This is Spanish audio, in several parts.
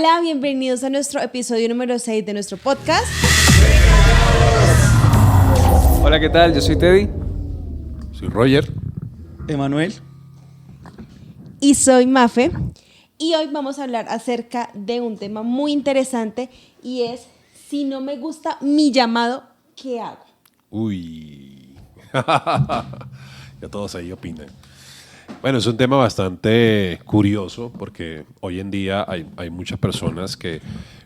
Hola, bienvenidos a nuestro episodio número 6 de nuestro podcast. Hola, ¿qué tal? Yo soy Teddy. Soy Roger. Emanuel. Y soy Mafe. Y hoy vamos a hablar acerca de un tema muy interesante y es, si no me gusta mi llamado, ¿qué hago? Uy. Ya todos ahí opinan. Bueno, es un tema bastante curioso porque hoy en día hay muchas personas que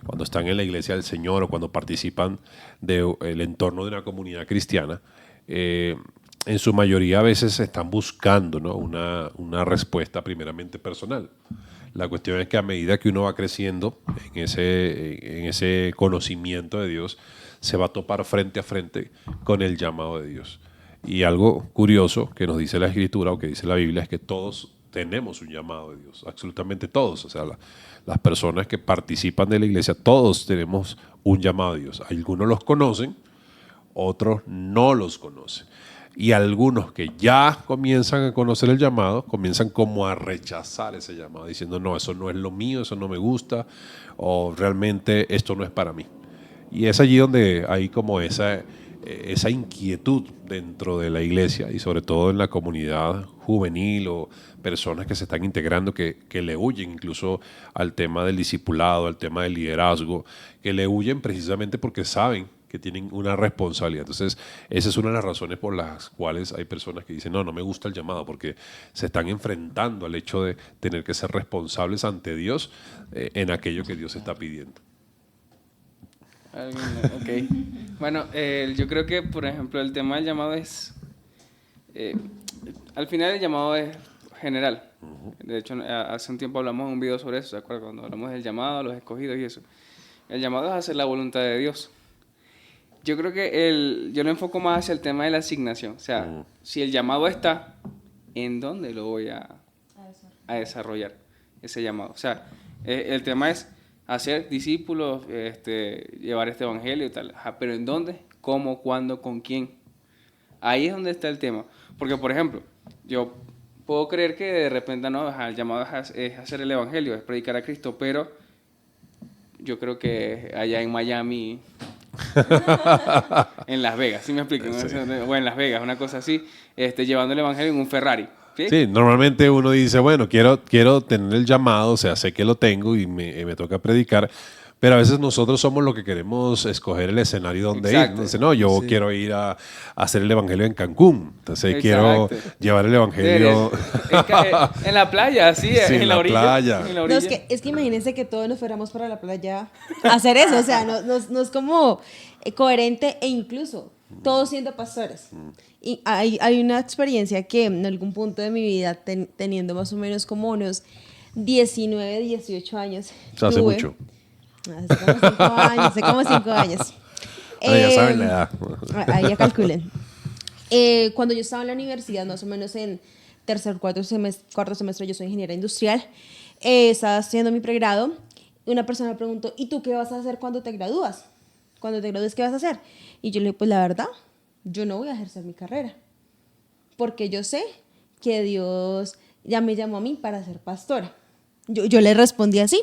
cuando están en la iglesia del Señor o cuando participan del entorno de una comunidad cristiana, en su mayoría a veces están buscando, ¿no?, una respuesta primeramente personal. La cuestión es que a medida que uno va creciendo en ese conocimiento de Dios, se va a topar frente a frente con el llamado de Dios. Y algo curioso que nos dice la Escritura o que dice la Biblia es que todos tenemos un llamado de Dios, absolutamente todos. O sea, las personas que participan de la iglesia, todos tenemos un llamado de Dios. Algunos los conocen, otros no los conocen. Y algunos que ya comienzan a conocer el llamado, comienzan como a rechazar ese llamado, diciendo, no, eso no es lo mío, eso no me gusta, o realmente esto no es para mí. Y es allí donde hay como esa inquietud dentro de la iglesia y sobre todo en la comunidad juvenil o personas que se están integrando que le huyen incluso al tema del discipulado, al tema del liderazgo, que le huyen precisamente porque saben que tienen una responsabilidad. Entonces, esa es una de las razones por las cuales hay personas que dicen, no me gusta el llamado, porque se están enfrentando al hecho de tener que ser responsables ante Dios en aquello que Dios está pidiendo. Ok. Bueno, yo creo que, por ejemplo, el tema del llamado es... al final el llamado es general. De hecho, hace un tiempo hablamos en un video sobre eso, ¿se acuerdan? Cuando hablamos del llamado, los escogidos y eso. El llamado es hacer la voluntad de Dios. Yo creo que yo lo enfoco más hacia el tema de la asignación. O sea, si el llamado está, ¿en dónde lo voy a desarrollar ese llamado? O sea, el tema es hacer discípulos, llevar este evangelio y tal. Pero ¿en dónde? ¿Cómo? ¿Cuándo? ¿Con quién? Ahí es donde está el tema. Porque, por ejemplo, yo puedo creer que de repente no, el llamado es hacer el evangelio, es predicar a Cristo, pero yo creo que allá en Miami... en Las Vegas, ¿sí me explico? Sí. O en Las Vegas, una cosa así, llevando el evangelio en un Ferrari. Sí, normalmente uno dice, bueno, quiero tener el llamado, o sea, sé que lo tengo y me toca predicar, pero a veces nosotros somos los que queremos escoger el escenario donde ir. Entonces, no, yo quiero ir a hacer el evangelio en Cancún, entonces quiero llevar el evangelio en la playa, sí, en la orilla. No, es que imagínense que todos nos fuéramos para la playa a hacer eso, o sea, no es como coherente e incluso todos siendo pastores. Y hay una experiencia que en algún punto de mi vida, teniendo más o menos como unos 19, 18 años, hace mucho. Hace como 5 años. Ya saben la edad. Ahí ya calculen. Cuando yo estaba en la universidad, más o menos en cuarto semestre, yo soy ingeniera industrial, estaba haciendo mi pregrado, y una persona me preguntó, ¿y tú qué vas a hacer cuando te gradúas? Cuando te gradúes, ¿qué vas a hacer? Y yo le dije, pues la verdad, yo no voy a ejercer mi carrera, porque yo sé que Dios ya me llamó a mí para ser pastora. Yo le respondí así.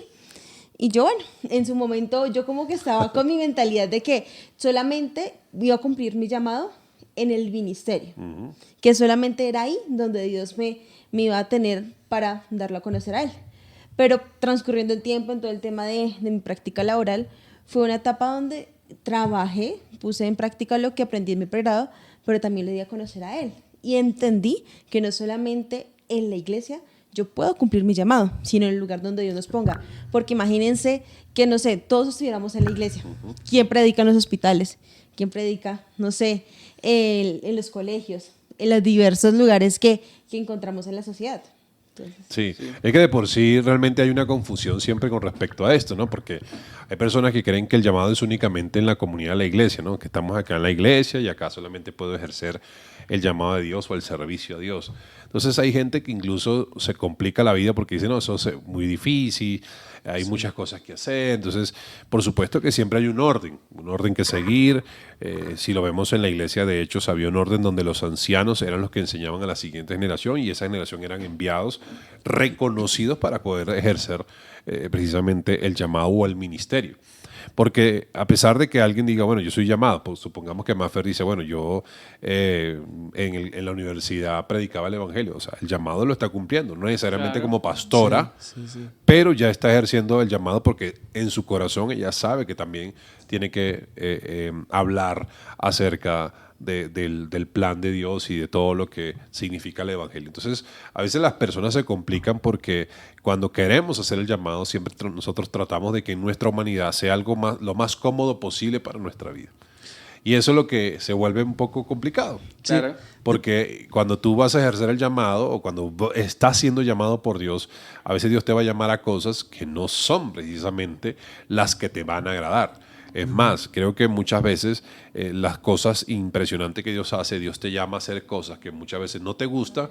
Y yo, bueno, en su momento yo como que estaba con mi mentalidad de que solamente iba a cumplir mi llamado en el ministerio, que solamente era ahí donde Dios me iba a tener para darlo a conocer a Él. Pero transcurriendo el tiempo en todo el tema de mi práctica laboral, fue una etapa donde trabajé, puse en práctica lo que aprendí en mi pregrado, pero también le di a conocer a Él. Y entendí que no solamente en la iglesia yo puedo cumplir mi llamado, sino en el lugar donde Dios nos ponga. Porque imagínense que, no sé, todos estuviéramos en la iglesia. ¿Quién predica en los hospitales? ¿Quién predica, no sé, en los colegios? En los diversos lugares que encontramos en la sociedad. Entonces, sí, es que de por sí realmente hay una confusión siempre con respecto a esto, ¿no? Porque hay personas que creen que el llamado es únicamente en la comunidad de la iglesia, ¿no? Que estamos acá en la iglesia y acá solamente puedo ejercer el llamado de Dios o el servicio a Dios. Entonces hay gente que incluso se complica la vida porque dice, no, eso es muy difícil, hay muchas cosas que hacer. Entonces, por supuesto que siempre hay un orden que seguir. Si lo vemos en la iglesia de Hechos, había un orden donde los ancianos eran los que enseñaban a la siguiente generación y esa generación eran enviados, reconocidos para poder ejercer precisamente el llamado o el ministerio. Porque a pesar de que alguien diga, bueno, yo soy llamado, pues supongamos que Maffer dice, bueno, yo en la universidad predicaba el evangelio, o sea, el llamado lo está cumpliendo, no necesariamente Claro. como pastora, pero ya está ejerciendo el llamado porque en su corazón ella sabe que también tiene que hablar acerca del plan de Dios y de todo lo que significa el evangelio. Entonces, a veces las personas se complican porque cuando queremos hacer el llamado, siempre nosotros tratamos de que nuestra humanidad sea algo lo más cómodo posible para nuestra vida. Y eso es lo que se vuelve un poco complicado. Claro. Porque cuando tú vas a ejercer el llamado o cuando estás siendo llamado por Dios, a veces Dios te va a llamar a cosas que no son precisamente las que te van a agradar. Es más, creo que muchas veces las cosas impresionantes que Dios hace, Dios te llama a hacer cosas que muchas veces no te gustan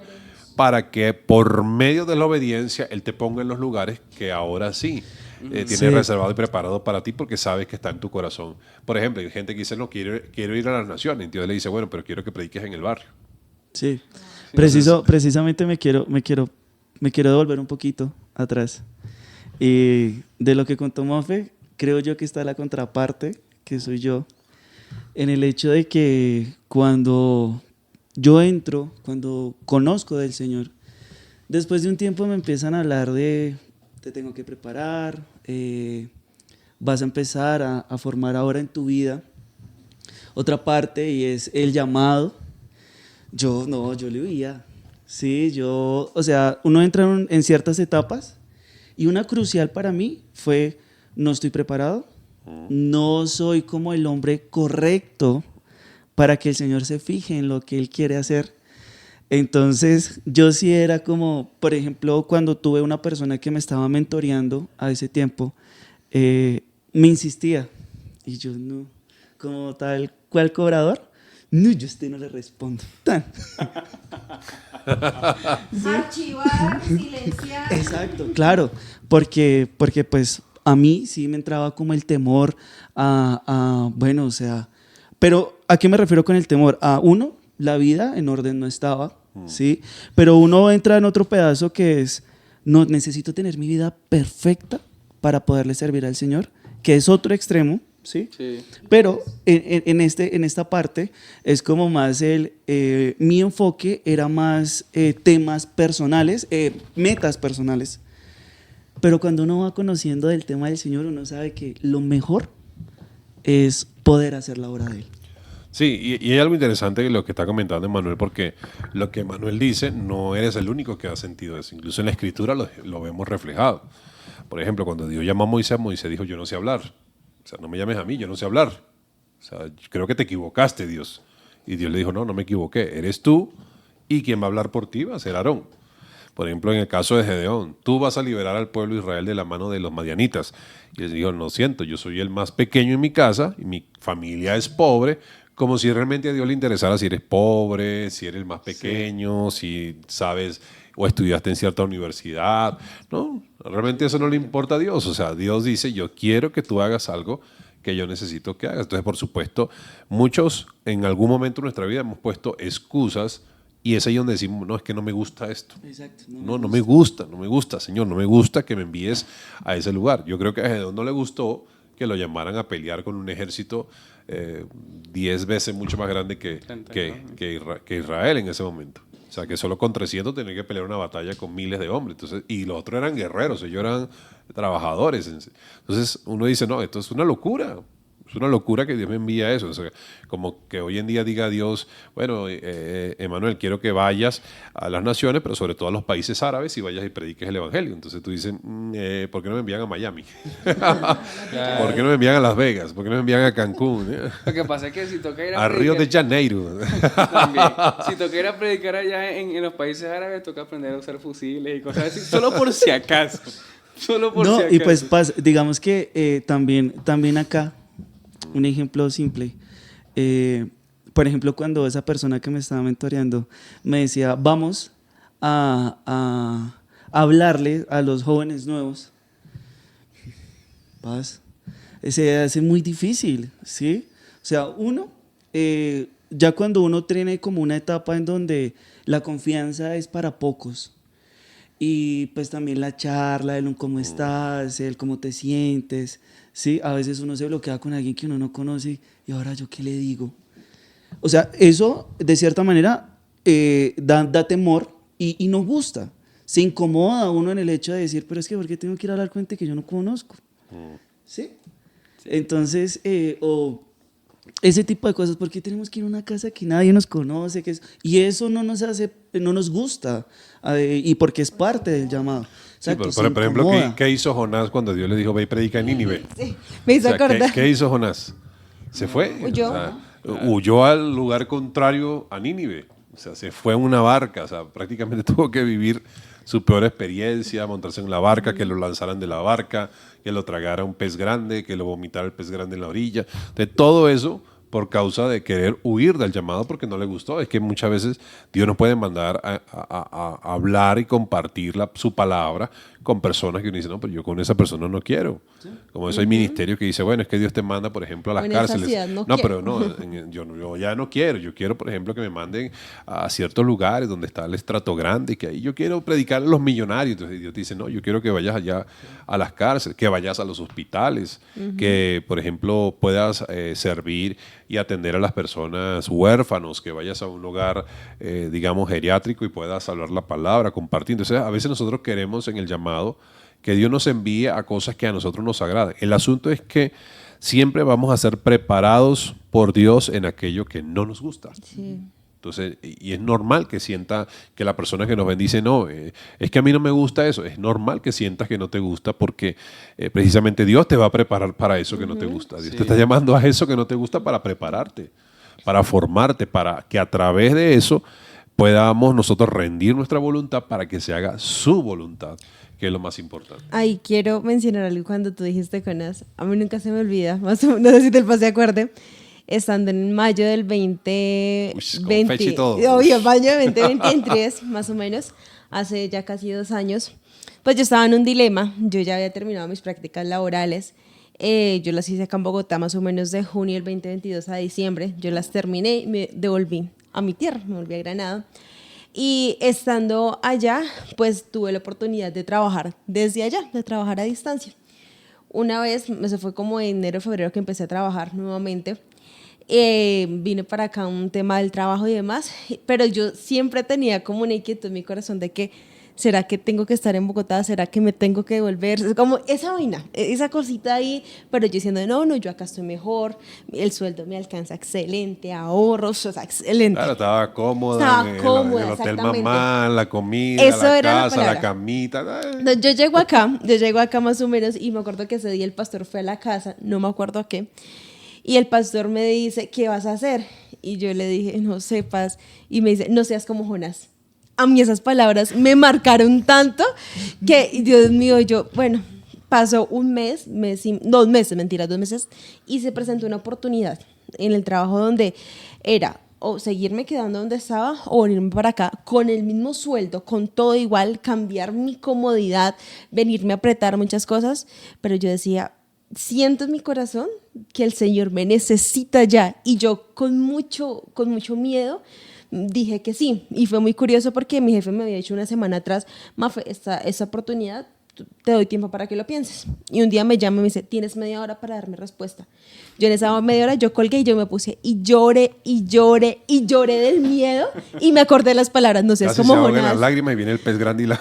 para que por medio de la obediencia Él te ponga en los lugares que ahora sí tiene reservado y preparado para ti porque sabes que está en tu corazón. Por ejemplo, hay gente que dice, no, quiero ir a las naciones. Y Dios le dice, bueno, pero quiero que prediques en el barrio. Sí. Precisamente me quiero devolver un poquito atrás. Y de lo que contó Mafe, creo yo que está la contraparte, que soy yo, en el hecho de que cuando yo entro, cuando conozco del Señor, después de un tiempo me empiezan a hablar de, te tengo que preparar, vas a empezar a formar ahora en tu vida otra parte y es el llamado. Yo le oía, sí, o sea, uno entra en ciertas etapas y una crucial para mí fue, no estoy preparado, no soy como el hombre correcto para que el Señor se fije en lo que Él quiere hacer. Entonces yo sí era como, por ejemplo, cuando tuve una persona que me estaba mentoreando a ese tiempo, me insistía y yo no, como tal cual cobrador, no, yo a usted no le respondo. Tan. Archivar, silenciar. Exacto, claro, porque pues a mí sí me entraba como el temor bueno, o sea, pero ¿a qué me refiero con el temor? A uno, la vida en orden no estaba, ¿sí? Pero uno entra en otro pedazo que es, no, necesito tener mi vida perfecta para poderle servir al Señor, que es otro extremo, ¿sí? Sí. Pero en esta parte es como más mi enfoque era más temas personales, metas personales. Pero cuando uno va conociendo del tema del Señor, uno sabe que lo mejor es poder hacer la obra de Él. Sí, y hay algo interesante de lo que está comentando Emmanuel, porque lo que Emmanuel dice, no eres el único que ha sentido eso. Incluso en la Escritura lo vemos reflejado. Por ejemplo, cuando Dios llamó a Moisés, Moisés dijo, yo no sé hablar. O sea, no me llames a mí, yo no sé hablar. O sea, yo creo que te equivocaste, Dios. Y Dios le dijo, no me equivoqué. Eres tú y quien va a hablar por ti va a ser Aarón. Por ejemplo, en el caso de Gedeón, tú vas a liberar al pueblo de Israel de la mano de los madianitas. Y él dijo, no siento, yo soy el más pequeño en mi casa y mi familia es pobre, como si realmente a Dios le interesara si eres pobre, si eres el más pequeño, si sabes o estudiaste en cierta universidad. No, realmente eso no le importa a Dios. O sea, Dios dice, yo quiero que tú hagas algo que yo necesito que hagas. Entonces, por supuesto, muchos en algún momento de nuestra vida hemos puesto excusas y es ahí donde decimos, no, es que no me gusta esto. Exacto. No me gusta, Señor, no me gusta que me envíes a ese lugar. Yo creo que a Gedeón no le gustó que lo llamaran a pelear con un ejército 10 veces mucho más grande que Israel en ese momento. O sea, que solo con 300 tenía que pelear una batalla con miles de hombres. Entonces, y los otros eran guerreros, ellos eran trabajadores. Entonces uno dice, no, esto es una locura. Es una locura que Dios me envía eso. O sea, como que hoy en día diga Dios, bueno, Emmanuel, quiero que vayas a las naciones, pero sobre todo a los países árabes y vayas y prediques el evangelio. Entonces tú dices, ¿por qué no me envían a Miami? ¿Por qué no me envían a Las Vegas? ¿Por qué no me envían a Cancún? Lo que pasa es que si toca ir A Río de Janeiro. También. Si toca ir a predicar allá en los países árabes, toca aprender a usar fusiles y cosas así, solo por si acaso. Solo por si acaso. Y pues digamos que también acá, un ejemplo simple. Por ejemplo, cuando esa persona que me estaba mentoreando me decía, vamos a hablarle a los jóvenes nuevos, paz. Se hace muy difícil, ¿sí? O sea, ya cuando uno tiene como una etapa en donde la confianza es para pocos, y pues también la charla, el cómo estás, el cómo te sientes, ¿sí? A veces uno se bloquea con alguien que uno no conoce, y ahora yo qué le digo. O sea, eso de cierta manera da temor y no gusta. Se incomoda uno en el hecho de decir, pero es que ¿por qué tengo que ir a hablar con gente que yo no conozco? ¿Sí? Entonces, o ese tipo de cosas, ¿por qué tenemos que ir a una casa que nadie nos conoce? Y eso no nos gusta, y porque es parte del llamado. Sí, Exacto, por ejemplo, incomoda. ¿qué hizo Jonás cuando Dios le dijo, ve y predica en Nínive? Sí, me hizo O sea, acordar. ¿qué hizo Jonás? Se fue. Huyó. O sea, huyó al lugar contrario a Nínive. O sea, se fue en una barca. O sea, prácticamente tuvo que vivir su peor experiencia, montarse en la barca, que lo lanzaran de la barca, que lo tragara un pez grande, que lo vomitara el pez grande en la orilla. De todo eso por causa de querer huir del llamado porque no le gustó. Es que muchas veces Dios nos puede mandar a hablar y compartir su palabra con personas que uno dice, no, pero yo con esa persona no quiero. Como eso hay ministerios que dice, bueno, es que Dios te manda, por ejemplo, a las O en esa cárceles. ciudad No, quiero. pero no, yo ya no quiero. Yo quiero, por ejemplo, que me manden a ciertos lugares donde está el estrato grande y que ahí yo quiero predicar a los millonarios. Entonces Dios te dice, no, yo quiero que vayas allá a las cárceles, que vayas a los hospitales, que, por ejemplo, puedas servir y atender a las personas huérfanos, que vayas a un lugar, digamos, geriátrico y puedas hablar la palabra, compartir. Entonces, a veces nosotros queremos en el llamado que Dios nos envíe a cosas que a nosotros nos agraden. El asunto es que siempre vamos a ser preparados por Dios en aquello que no nos gusta. Sí. Entonces, y es normal que sienta que la persona que nos bendice, no, es que a mí no me gusta eso. Es normal que sientas que no te gusta porque precisamente Dios te va a preparar para eso que no te gusta. Dios te está llamando a eso que no te gusta para prepararte, para formarte, para que a través de eso podamos nosotros rendir nuestra voluntad para que se haga su voluntad, que es lo más importante. Ahí quiero mencionar algo cuando tú dijiste Jonás. A mí nunca se me olvida, más o menos, no sé si te pasé de acuerdo. Estando en mayo del 2020, con fecha y todo. obvio, mayo del 2023, más o menos, hace ya casi 2 años, pues yo estaba en un dilema. Yo ya había terminado mis prácticas laborales. Yo las hice acá en Bogotá más o menos de junio del 2022 a diciembre. Yo las terminé y me devolví a mi tierra, me volví a Granada. Y estando allá, pues tuve la oportunidad de trabajar desde allá, de trabajar a distancia. Una vez, eso fue como en enero, febrero que empecé a trabajar nuevamente. Vine para acá un tema del trabajo y demás, pero yo siempre tenía como una inquietud en mi corazón de que, ¿será que tengo que estar en Bogotá? ¿Será que me tengo que devolver? Es como esa vaina, esa cosita ahí, pero yo diciendo, no, yo acá estoy mejor, el sueldo me alcanza excelente, ahorros, o sea, excelente. Claro, estaba cómoda, Estaba en cómoda, el hotel exactamente. mamá, la comida, Eso la era la casa, la palabra. camita. No, yo llego acá más o menos y me acuerdo que ese día el pastor fue a la casa, no me acuerdo a qué, y el pastor me dice, ¿qué vas a hacer? Y yo le dije, no sepas, y me dice, no seas como Jonás. A mí esas palabras me marcaron tanto que, Dios mío, bueno, pasó 2 meses, y se presentó una oportunidad en el trabajo donde era o seguirme quedando donde estaba o venirme para acá con el mismo sueldo, con todo igual, cambiar mi comodidad, venirme a apretar muchas cosas, pero yo decía, siento en mi corazón que el Señor me necesita ya, y yo con mucho miedo dije que sí. Y fue muy curioso porque mi jefe me había dicho una semana atrás, Mafe, esta oportunidad, te doy tiempo para que lo pienses. Y un día me llama y me dice, tienes media hora para darme respuesta. Yo en esa media hora yo colgué y yo me puse y lloré del miedo, y me acordé de las palabras, no sé, es Casi como se ahogan Jonás. las lágrimas y viene el pez grande y la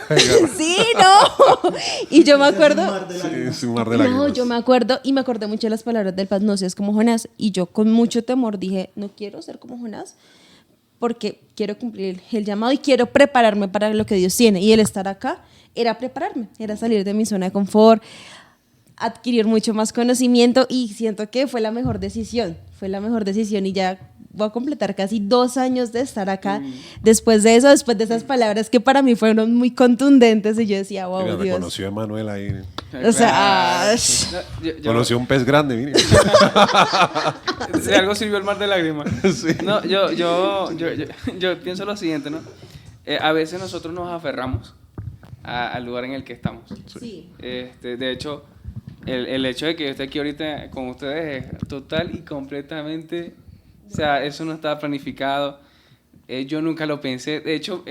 Sí, no. Y yo me acuerdo. Sí, es un mar de No, lágrimas. yo me acuerdo y me acordé mucho de las palabras del Paz, no seas como Jonás. Y yo con mucho temor dije, no quiero ser como Jonás, porque quiero cumplir el llamado y quiero prepararme para lo que Dios tiene. Y el estar acá era prepararme, era salir de mi zona de confort, adquirir mucho más conocimiento, y siento que fue la mejor decisión, y ya voy a completar casi 2 años de estar acá. Después de eso, después de esas palabras que para mí fueron muy contundentes, y yo decía, wow, Mira, Dios. reconoció a Emanuel ahí. O sea, Conoció un pez grande, mire. De algo sirvió el mar de lágrimas. No, yo pienso lo siguiente, ¿no? A veces nosotros nos aferramos al lugar en el que estamos. sí. De hecho, el hecho de que yo esté aquí ahorita con ustedes es total y completamente, o sea, eso no estaba planificado. Yo nunca lo pensé. De hecho,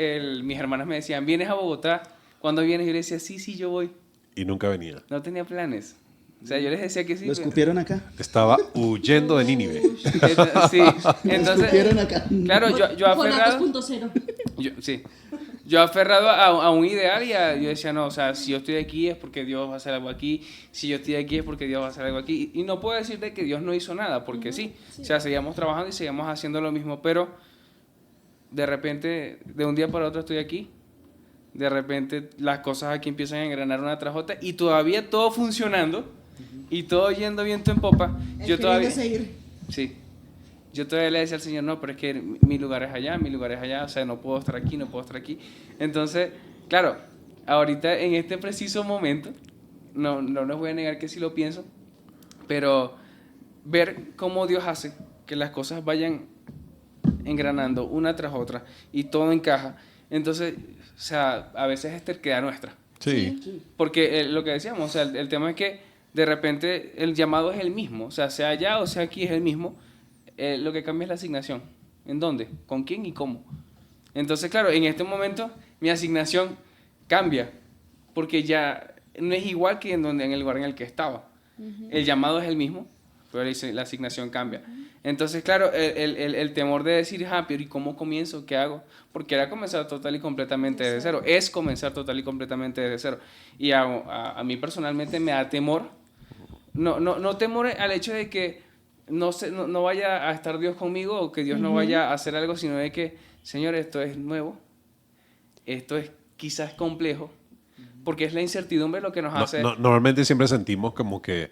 mis hermanas me decían, ¿vienes a Bogotá? ¿Cuándo vienes? Yo les decía, sí, yo voy. Y nunca venía. No tenía planes. O sea, yo les decía que sí. ¿Lo escupieron acá? Estaba huyendo de Nínive. Sí, entonces, escupieron acá. claro, yo aferrado, 2.0. sí, yo aferrado a un ideal yo decía, no, o sea, si yo estoy aquí es porque Dios va a hacer algo aquí, si yo estoy aquí es porque Dios va a hacer algo aquí, y no puedo decirte que Dios no hizo nada, porque sí, o sea, seguíamos trabajando y seguíamos haciendo lo mismo, pero de repente, de un día para otro estoy aquí, de repente las cosas aquí empiezan a engranar una tras otra, y todavía todo funcionando, y todo yendo viento en popa, yo todavía... Sí. Yo todavía le decía al Señor, no, pero es que mi lugar es allá, o sea, no puedo estar aquí. Entonces, claro, ahorita en este preciso momento, no les voy a negar que sí lo pienso, pero ver cómo Dios hace que las cosas vayan engranando una tras otra y todo encaja, entonces, o sea, a veces es terquedad nuestra. Sí. Porque lo que decíamos, o sea, el tema es que de repente el llamado es el mismo, o sea allá o sea aquí es el mismo. Lo que cambia es la asignación. ¿En dónde? ¿Con quién y cómo? Entonces, claro, en este momento mi asignación cambia, porque ya no es igual que en el lugar en el que estaba. El llamado es el mismo, pero la asignación cambia. Entonces, claro, el temor de decir, pero ¿y cómo comienzo? ¿Qué hago? Porque era comenzar total y completamente desde cero. Es comenzar total y completamente desde cero. Y a mí personalmente me da temor. No temor al hecho de que no vaya a estar Dios conmigo o que Dios no vaya a hacer algo, sino de que, Señor, esto es nuevo, esto es quizás complejo, porque es la incertidumbre lo que nos hace... Normalmente siempre sentimos como que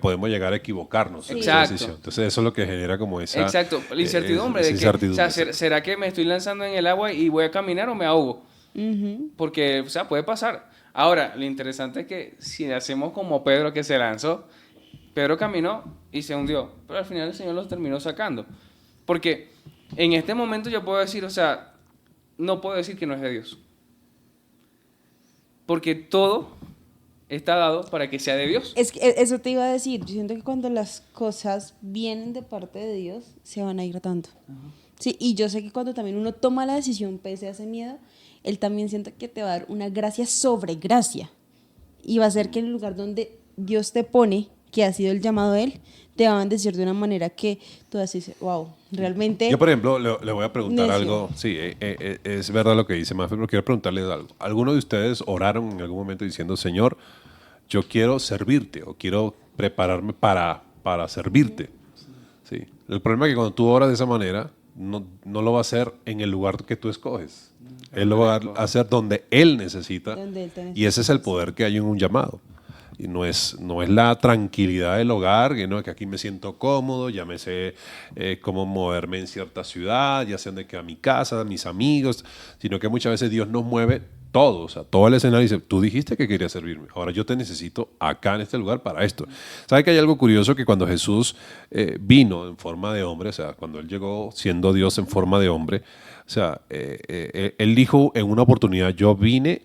podemos llegar a equivocarnos en esa decisión. Entonces eso es lo que genera como esa... Exacto, la incertidumbre de que, o sea, ¿será que me estoy lanzando en el agua y voy a caminar o me ahogo? Porque, o sea, puede pasar. Ahora, lo interesante es que si hacemos como Pedro que se lanzó, Pedro caminó y se hundió, pero al final el Señor los terminó sacando. Porque en este momento yo puedo decir, o sea, no puedo decir que no es de Dios. Porque todo está dado para que sea de Dios. Es que eso te iba a decir. Yo siento que cuando las cosas vienen de parte de Dios, se van a ir dando. Sí, y yo sé que cuando también uno toma la decisión pese a ese miedo, Él también siente que te va a dar una gracia sobre gracia. Y va a ser que en el lugar donde Dios te pone, que ha sido el llamado de Él, te va a bendecir de una manera que tú dices, wow, realmente... Yo, por ejemplo, le voy a preguntar algo. Sí, es verdad lo que dice Mafe, pero quiero preguntarles algo. ¿Alguno de ustedes oraron en algún momento diciendo, Señor, yo quiero servirte o quiero prepararme para servirte? Sí. El problema es que cuando tú oras de esa manera, no lo va a hacer en el lugar que tú escoges. Él lo va a hacer donde Él necesita. Donde Él te necesita. Y ese es el poder que hay en un llamado. Y no es la tranquilidad del hogar, que aquí me siento cómodo, ya me sé cómo moverme en cierta ciudad, ya sé dónde queda mi casa, mis amigos, sino que muchas veces Dios nos mueve todo, o sea, todo el escenario dice, tú dijiste que querías servirme, ahora yo te necesito acá en este lugar para esto. ¿Sabe que hay algo curioso? Que cuando Jesús vino en forma de hombre, o sea, cuando Él llegó siendo Dios en forma de hombre, o sea, Él dijo en una oportunidad, yo vine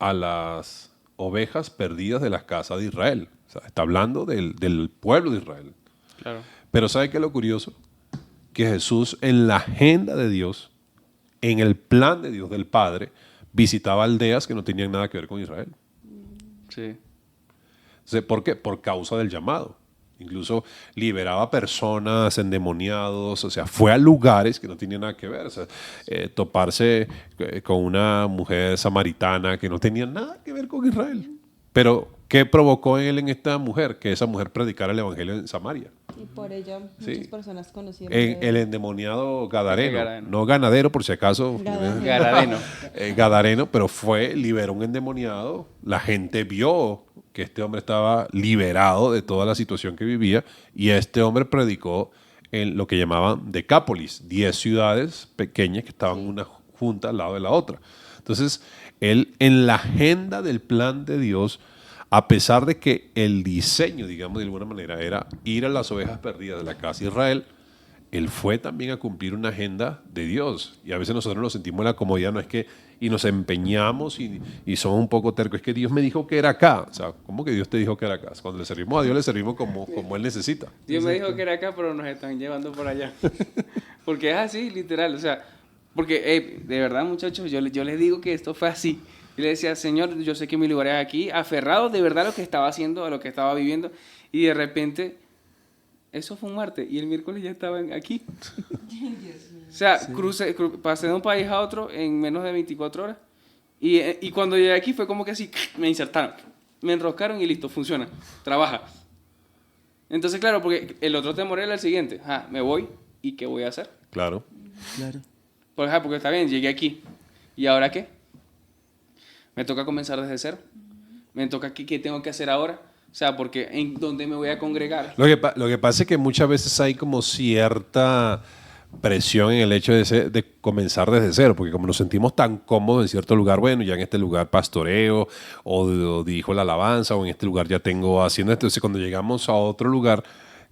a las ovejas perdidas de las casas de Israel. O sea, está hablando del pueblo de Israel. Claro. Pero ¿sabe qué es lo curioso? Que Jesús en la agenda de Dios, en el plan de Dios del Padre, visitaba aldeas que no tenían nada que ver con Israel. Sí. Entonces, ¿por qué? Por causa del llamado. Incluso liberaba personas, endemoniados, o sea, fue a lugares que no tenían nada que ver. O sea, toparse con una mujer samaritana que no tenía nada que ver con Israel. Pero, ¿qué provocó en él en esta mujer? Que esa mujer predicara el evangelio en Samaria. Y por ello muchas personas conocieron. El endemoniado Gadareno, no ganadero por si acaso. Gadareno. Gadareno, pero liberó un endemoniado. La gente vio que este hombre estaba liberado de toda la situación que vivía y este hombre predicó en lo que llamaban Decápolis, 10 ciudades pequeñas que estaban una junta al lado de la otra. Entonces, él en la agenda del plan de Dios, a pesar de que el diseño, digamos de alguna manera, era ir a las ovejas perdidas de la casa de Israel, él fue también a cumplir una agenda de Dios. Y a veces nosotros nos sentimos en la comodidad, no es que y nos empeñamos y somos un poco tercos. Es que Dios me dijo que era acá. O sea, ¿cómo que Dios te dijo que era acá? Cuando le servimos a Dios, le servimos como Él necesita. Dios me dijo que era acá, pero nos están llevando por allá. Porque es así, literal. O sea, porque de verdad, muchachos, yo les digo que esto fue así. Y le decía, Señor, yo sé que mi lugar es aquí, aferrado de verdad a lo que estaba haciendo, a lo que estaba viviendo. Y de repente, eso fue un martes y el miércoles ya estaban aquí. O sea, pasé de un país a otro en menos de 24 horas. Y cuando llegué aquí fue como que así, me insertaron, me enroscaron y listo, funciona, trabaja. Entonces, claro, porque el otro temor era el siguiente, me voy y ¿qué voy a hacer? Claro. Claro. Porque está bien, llegué aquí. ¿Y ahora qué? Me toca comenzar desde cero. Me toca aquí, ¿qué tengo que hacer ahora? O sea, porque ¿en dónde me voy a congregar? Lo que pasa es que muchas veces hay como cierta presión en el hecho de comenzar desde cero, porque como nos sentimos tan cómodos en cierto lugar, bueno, ya en este lugar pastoreo o dirijo la alabanza o en este lugar ya tengo haciendo esto. Entonces cuando llegamos a otro lugar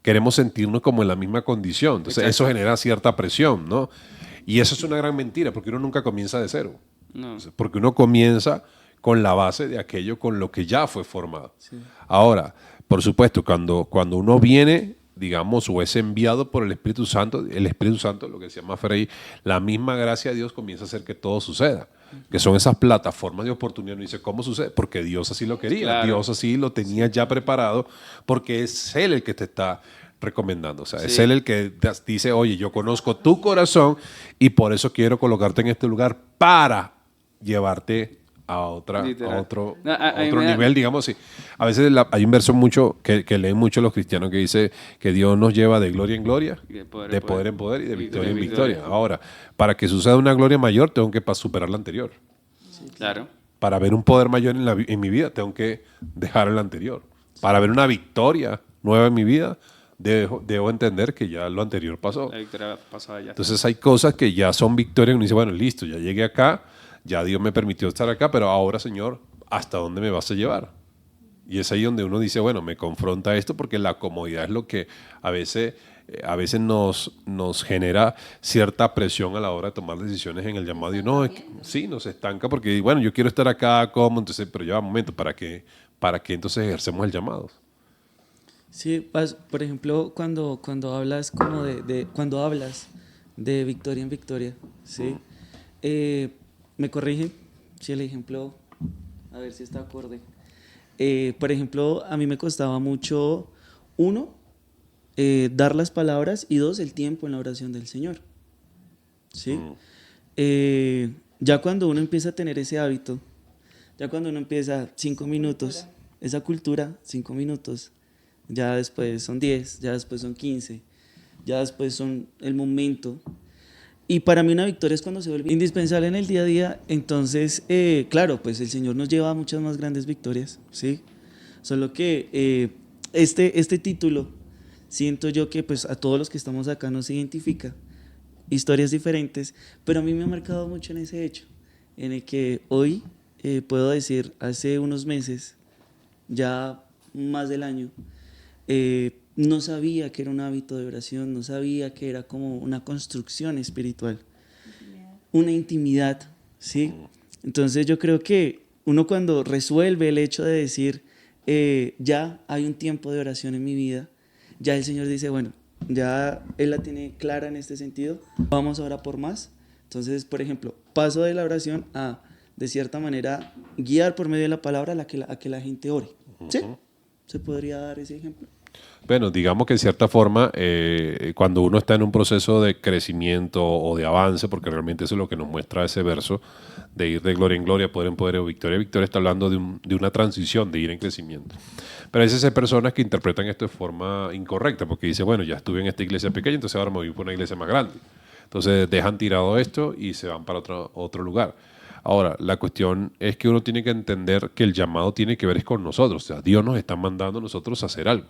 queremos sentirnos como en la misma condición. Entonces eso genera cierta presión, ¿no? Y eso es una gran mentira, porque uno nunca comienza de cero. No. Porque uno comienza con la base de aquello con lo que ya fue formado. Sí. Ahora, por supuesto, cuando uno viene, digamos, o es enviado por el Espíritu Santo, lo que se llama Frey, la misma gracia de Dios comienza a hacer que todo suceda. Que son esas plataformas de oportunidad. Uno dice, ¿cómo sucede? Porque Dios así lo quería. Claro. Dios así lo tenía ya preparado, porque es Él el que te está recomendando. O sea, es Él el que dice, oye, yo conozco tu corazón y por eso quiero colocarte en este lugar para llevarte a otro nivel, digamos así. A veces hay un verso mucho que leen mucho los cristianos que dice que Dios nos lleva de gloria en gloria, de poder en poder y de victoria en victoria. Ahora, para que suceda una gloria mayor, tengo que superar la anterior. Sí, claro. Para ver un poder mayor en mi vida, tengo que dejar el anterior. Para ver una victoria nueva en mi vida, debo entender que ya lo anterior pasó. La victoria pasada ya. Entonces hay cosas que ya son victorias y uno dice, bueno, listo, ya llegué acá, ya Dios me permitió estar acá, pero ahora, Señor, ¿hasta dónde me vas a llevar? Y es ahí donde uno dice, bueno, me confronta esto porque la comodidad es lo que a veces nos genera cierta presión a la hora de tomar decisiones en el llamado. Y no, sí, nos estanca porque, bueno, yo quiero estar acá, ¿cómo? Entonces, pero ya va un momento, ¿para qué entonces ejercemos el llamado? Sí, por ejemplo, cuando hablas como cuando hablas de victoria en victoria, ¿sí? ¿Me corrigen? Si el ejemplo, a ver si está acorde. Por ejemplo, a mí me costaba mucho, uno, dar las palabras y dos, el tiempo en la oración del Señor. ¿Sí? Ya cuando uno empieza a tener ese hábito, ya cuando uno empieza 5 minutos, esa cultura, 5 minutos, ya después son 10, ya después son 15, ya después son el momento. Y para mí una victoria es cuando se vuelve indispensable en el día a día. Entonces, claro, pues el Señor nos lleva a muchas más grandes victorias, ¿sí? Solo que este título, siento yo que pues a todos los que estamos acá nos identifica. Historias diferentes, pero a mí me ha marcado mucho en ese hecho, en el que hoy puedo decir, hace unos meses, ya más del año, no sabía que era un hábito de oración, no sabía que era como una construcción espiritual, una intimidad, ¿sí? Entonces yo creo que uno cuando resuelve el hecho de decir, ya hay un tiempo de oración en mi vida, ya el Señor dice, bueno, ya Él la tiene clara en este sentido, vamos ahora por más. Entonces, por ejemplo, paso de la oración a, de cierta manera, guiar por medio de la palabra a que la gente ore, ¿sí? ¿Se podría dar ese ejemplo? Bueno, digamos que en cierta forma, cuando uno está en un proceso de crecimiento o de avance, porque realmente eso es lo que nos muestra ese verso, de ir de gloria en gloria, poder en poder o victoria en victoria, está hablando de una transición, de ir en crecimiento. Pero a veces hay personas que interpretan esto de forma incorrecta, porque dicen, bueno, ya estuve en esta iglesia pequeña, entonces ahora me voy por una iglesia más grande. Entonces dejan tirado esto y se van para otro lugar. Ahora, la cuestión es que uno tiene que entender que el llamado tiene que ver con nosotros. O sea, Dios nos está mandando a nosotros a hacer algo.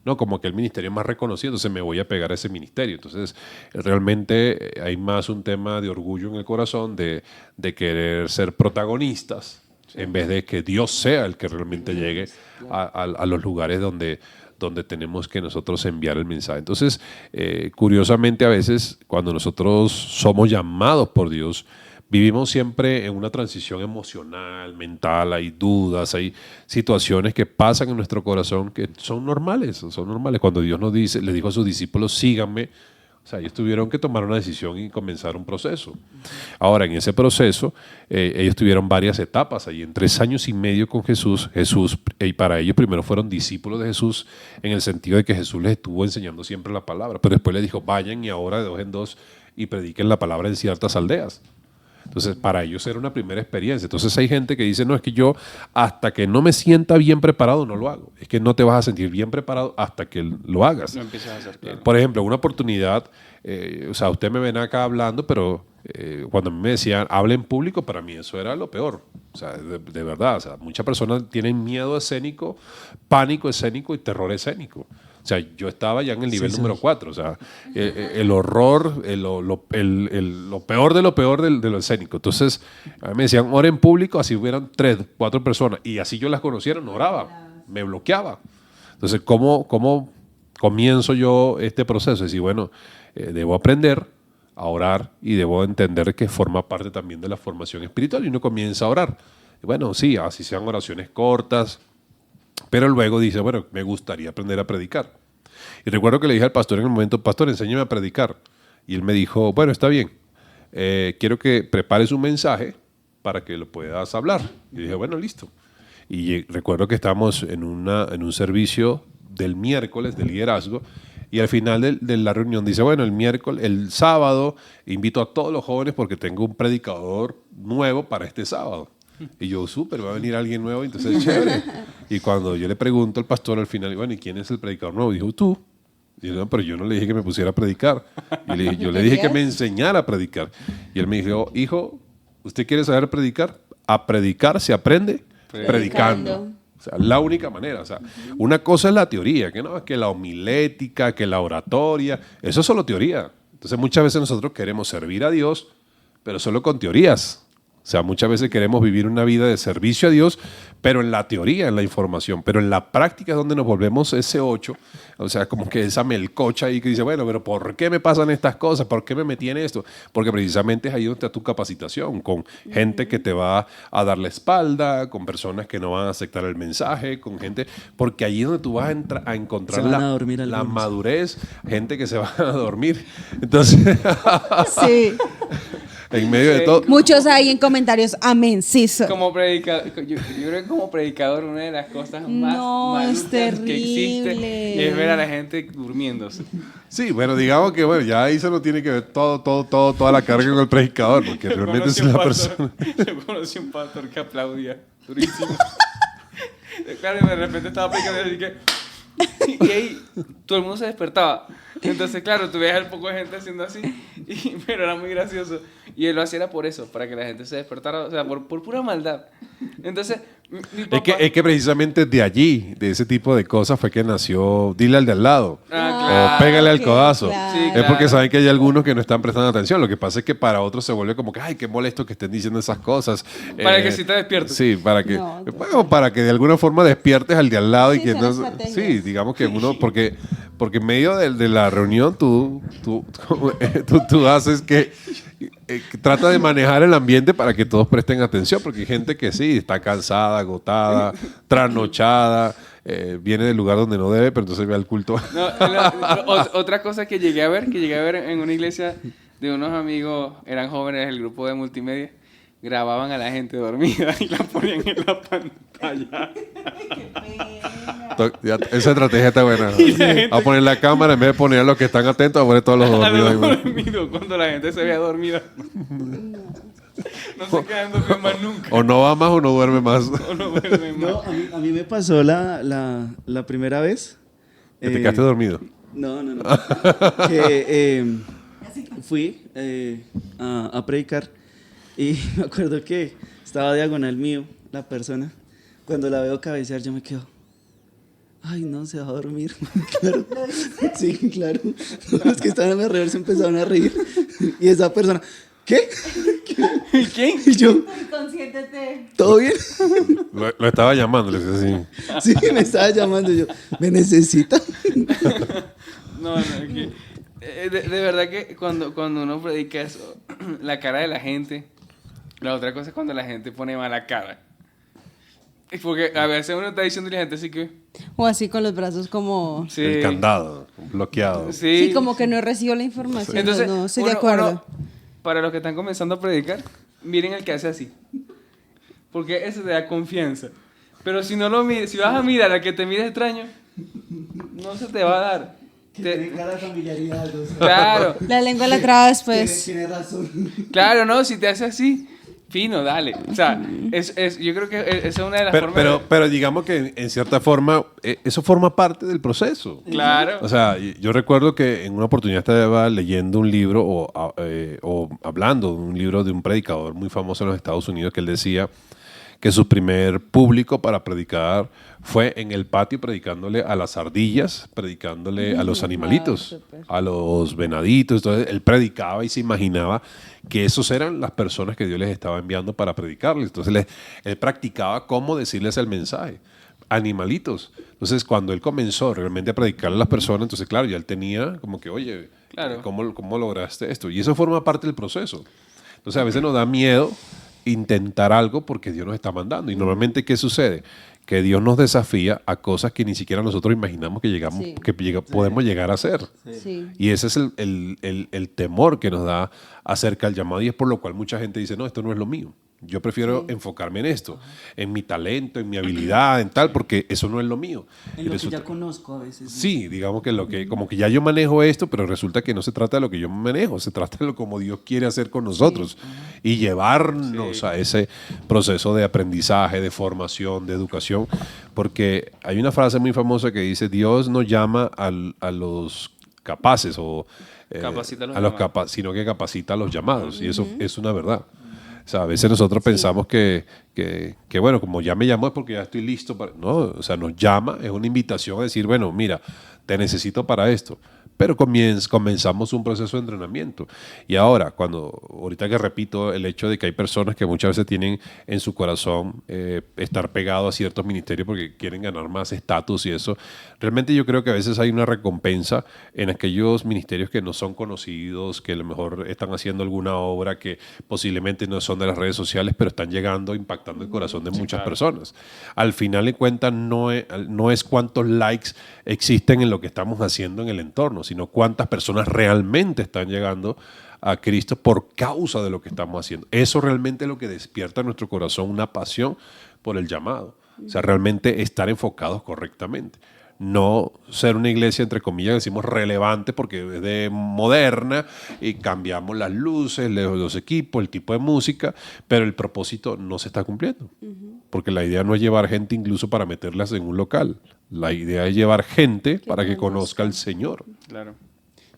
No, como que el ministerio es más reconocido, entonces me voy a pegar a ese ministerio. Entonces, realmente hay más un tema de orgullo en el corazón, de querer ser protagonistas, en vez de que Dios sea el que realmente llegue a los lugares donde tenemos que nosotros enviar el mensaje. Entonces, curiosamente, a veces, cuando nosotros somos llamados por Dios, vivimos siempre en una transición emocional, mental, hay dudas, hay situaciones que pasan en nuestro corazón que son normales, son normales. Cuando Dios nos dice, le dijo a sus discípulos, síganme, o sea, ellos tuvieron que tomar una decisión y comenzar un proceso. Ahora, en ese proceso, ellos tuvieron varias etapas. Ahí en 3 años y medio con Jesús, y para ellos primero fueron discípulos de Jesús, en el sentido de que Jesús les estuvo enseñando siempre la palabra, pero después les dijo, vayan y ahora de 2 en 2 y prediquen la palabra en ciertas aldeas. Entonces, para ellos era una primera experiencia. Entonces, hay gente que dice, no, es que yo hasta que no me sienta bien preparado no lo hago. Es que no te vas a sentir bien preparado hasta que lo hagas. No empiezas a hacer, claro. Por ejemplo, una oportunidad, o sea, usted me ven acá hablando, pero cuando a mí me decían, hable en público, para mí eso era lo peor. O sea, de verdad, o sea, muchas personas tienen miedo escénico, pánico escénico y terror escénico. O sea, yo estaba ya en el nivel número 4. O sea, el horror, lo peor de lo peor de lo escénico. Entonces, a mí me decían, ora en público, así hubieran 3, 4 personas. Y así yo las conociera, no oraba, me bloqueaba. Entonces, ¿cómo comienzo yo este proceso? Es decir, bueno, debo aprender a orar y debo entender que forma parte también de la formación espiritual. Y uno comienza a orar. Y bueno, sí, así sean oraciones cortas, pero luego dice, bueno, me gustaría aprender a predicar. Y recuerdo que le dije al pastor en el momento, pastor, enséñame a predicar. Y él me dijo, bueno, está bien, quiero que prepares un mensaje para que lo puedas hablar. Y dije, bueno, listo. Y recuerdo que estábamos en un servicio del miércoles de liderazgo, y al final de la reunión dice, bueno, el sábado invito a todos los jóvenes porque tengo un predicador nuevo para este sábado. Y yo, súper, va a venir alguien nuevo, entonces chévere. Y cuando yo le pregunto al pastor al final, bueno, ¿y quién es el predicador nuevo? Dijo, tú. Y yo, no, pero yo no le dije que me pusiera a predicar. Y yo le dije que me enseñara a predicar. Y él me dijo, hijo, ¿usted quiere saber predicar? A predicar se aprende predicando. O sea, la única manera. O sea, una cosa es la teoría, que no es que la homilética, que la oratoria, eso es solo teoría. Entonces muchas veces nosotros queremos servir a Dios, pero solo con teorías. O sea, muchas veces queremos vivir una vida de servicio a Dios, pero en la teoría, en la información, pero en la práctica es donde nos volvemos ese 8, o sea, como que esa melcocha ahí que dice, bueno, pero ¿por qué me pasan estas cosas? ¿Por qué me metí en esto? Porque precisamente es ahí donde está tu capacitación, con gente que te va a dar la espalda, con personas que no van a aceptar el mensaje, con gente, porque ahí es donde tú vas a encontrar la madurez, gente que se va a dormir. Entonces, Sí. en medio de todo. Muchos ahí en comentarios, amén, sí. Como predicador, yo creo que como predicador una de las cosas más No, es malucas que existe terrible. es ver a la gente durmiéndose. Sí, bueno, digamos que bueno, ya ahí se no tiene que ver toda la carga con el predicador, porque realmente es la persona. Yo conocí un pastor que aplaudía durísimo. Claro, y de repente estaba predicando y que... Y ahí todo el mundo se despertaba. Entonces, claro, tú veías un poco de gente haciendo así, pero era muy gracioso. Y él lo hacía era por eso, para que la gente se despertara, o sea, por pura maldad. Entonces, mi papá... Es que precisamente de allí, de ese tipo de cosas, fue que nació Dile al de al lado. claro. O Pégale al codazo. Claro. Sí, Es porque claro. saben que hay algunos que no están prestando atención. Lo que pasa es que para otros se vuelve como que, ay, qué molesto que estén diciendo esas cosas. Para que sí te despiertes. Sí, para que, No, bueno, para que de alguna forma despiertes al de al lado. Sí, y que son no, estrategias. sí, digamos que uno, porque en medio de la reunión tú haces que trata de manejar el ambiente para que todos presten atención, porque hay gente que sí, está cansada, agotada, trasnochada, viene del lugar donde no debe, pero entonces ve al culto. No, otra cosa que llegué a ver en una iglesia de unos amigos, eran jóvenes del grupo de multimedia, grababan a la gente dormida y la ponían en la pantalla. Esa estrategia está buena, ¿no? Y la gente- A poner la cámara, en vez de poner a los que están atentos, a poner todos los A dormidos. los ahí. dormidos, cuando la gente se vea dormida. No se quedan dormidos más nunca. O no va más o no duerme más. O no duermen más. No, a mí me pasó la primera vez. Que te quedaste dormido. No. Que fui a predicar y me acuerdo que estaba diagonal mío la persona. Cuando la veo cabecear, yo me quedo. Ay, no, se va a dormir. Claro. Sí, claro. Los que estaban a mi alrededor se empezaron a reír. Y esa persona, ¿qué? ¿Quién? Y yo, Consiéntete. ¿todo bien? Lo estaba llamando, le decía así. Sí, me estaba llamando. Yo, ¿me necesita? No, es que... de verdad que cuando uno predica eso, la cara de la gente, La otra cosa es cuando la gente pone mala cara. Es porque a veces uno está diciendo a la gente así que... O así con los brazos como... Sí. El candado, bloqueado. Sí. Sí, como que no recibo la información. Entonces, no estoy de acuerdo. Para los que están comenzando a predicar, miren el que hace así. Porque eso te da confianza. Pero si no lo miras, si vas a mirar al que te mira extraño, no se te va a dar. Tiene cara de familiaridad. O sea, Claro, La lengua la traba después. tiene razón. claro, no, si te hace así, fino, dale. O sea, yo creo que esa es una de las formas. Pero digamos que en cierta forma eso forma parte del proceso. Claro. O sea, yo recuerdo que en una oportunidad estaba leyendo un libro o hablando de un libro de un predicador muy famoso en los Estados Unidos que él decía que su primer público para predicar fue en el patio predicándole a las ardillas, predicándole a los animalitos, súper. a los venaditos. Entonces él predicaba y se imaginaba que esos eran las personas que Dios les estaba enviando para predicarles. Entonces él practicaba cómo decirles el mensaje. Animalitos. Entonces cuando él comenzó realmente a predicarle a las personas, entonces claro, ya él tenía como que, oye, Claro. ¿cómo lograste esto? Y eso forma parte del proceso. Entonces a veces nos da miedo intentar algo porque Dios nos está mandando. Y normalmente, ¿qué sucede? Que Dios nos desafía a cosas que ni siquiera nosotros imaginamos que llegamos, Sí. podemos llegar a hacer. Sí. Y ese es el temor que nos da acerca del llamado y es por lo cual mucha gente dice, no, esto no es lo mío. Yo prefiero enfocarme en esto, en mi talento, en mi habilidad, en tal, porque eso no es lo mío. En Y lo resulta- que ya conozco a veces. Sí, digamos que como que ya yo manejo esto, pero resulta que no se trata de lo que yo manejo, se trata de lo como Dios quiere hacer con nosotros y llevarnos a ese proceso de aprendizaje, de formación, de educación, porque hay una frase muy famosa que dice, Dios no llama a los capaces o Capacita a los llamados, llamados. sino que capacita a los llamados y eso es una verdad. O sea, a veces nosotros pensamos que, bueno, como ya me llamó es porque ya estoy listo para... No, o sea, nos llama, es una invitación a decir, bueno, mira, te necesito para esto. Pero comenzamos un proceso de entrenamiento. Y ahora, ahorita que repito el hecho de que hay personas que muchas veces tienen en su corazón estar pegados a ciertos ministerios porque quieren ganar más estatus y eso, realmente yo creo que a veces hay una recompensa en aquellos ministerios que no son conocidos, que a lo mejor están haciendo alguna obra que posiblemente no son de las redes sociales, pero están llegando, impactando el corazón de muchas personas. Al final de cuentas, no es cuántos likes existen en lo que estamos haciendo en el entorno, sino cuántas personas realmente están llegando a Cristo por causa de lo que estamos haciendo. Eso realmente es lo que despierta en nuestro corazón una pasión por el llamado. O sea, realmente estar enfocados correctamente. No ser una iglesia, entre comillas, decimos relevante porque es de moderna y cambiamos las luces, los equipos, el tipo de música, pero el propósito no se está cumpliendo. Porque la idea no es llevar gente incluso para meterlas en un local. La idea es llevar gente para que conozca al Señor. Claro.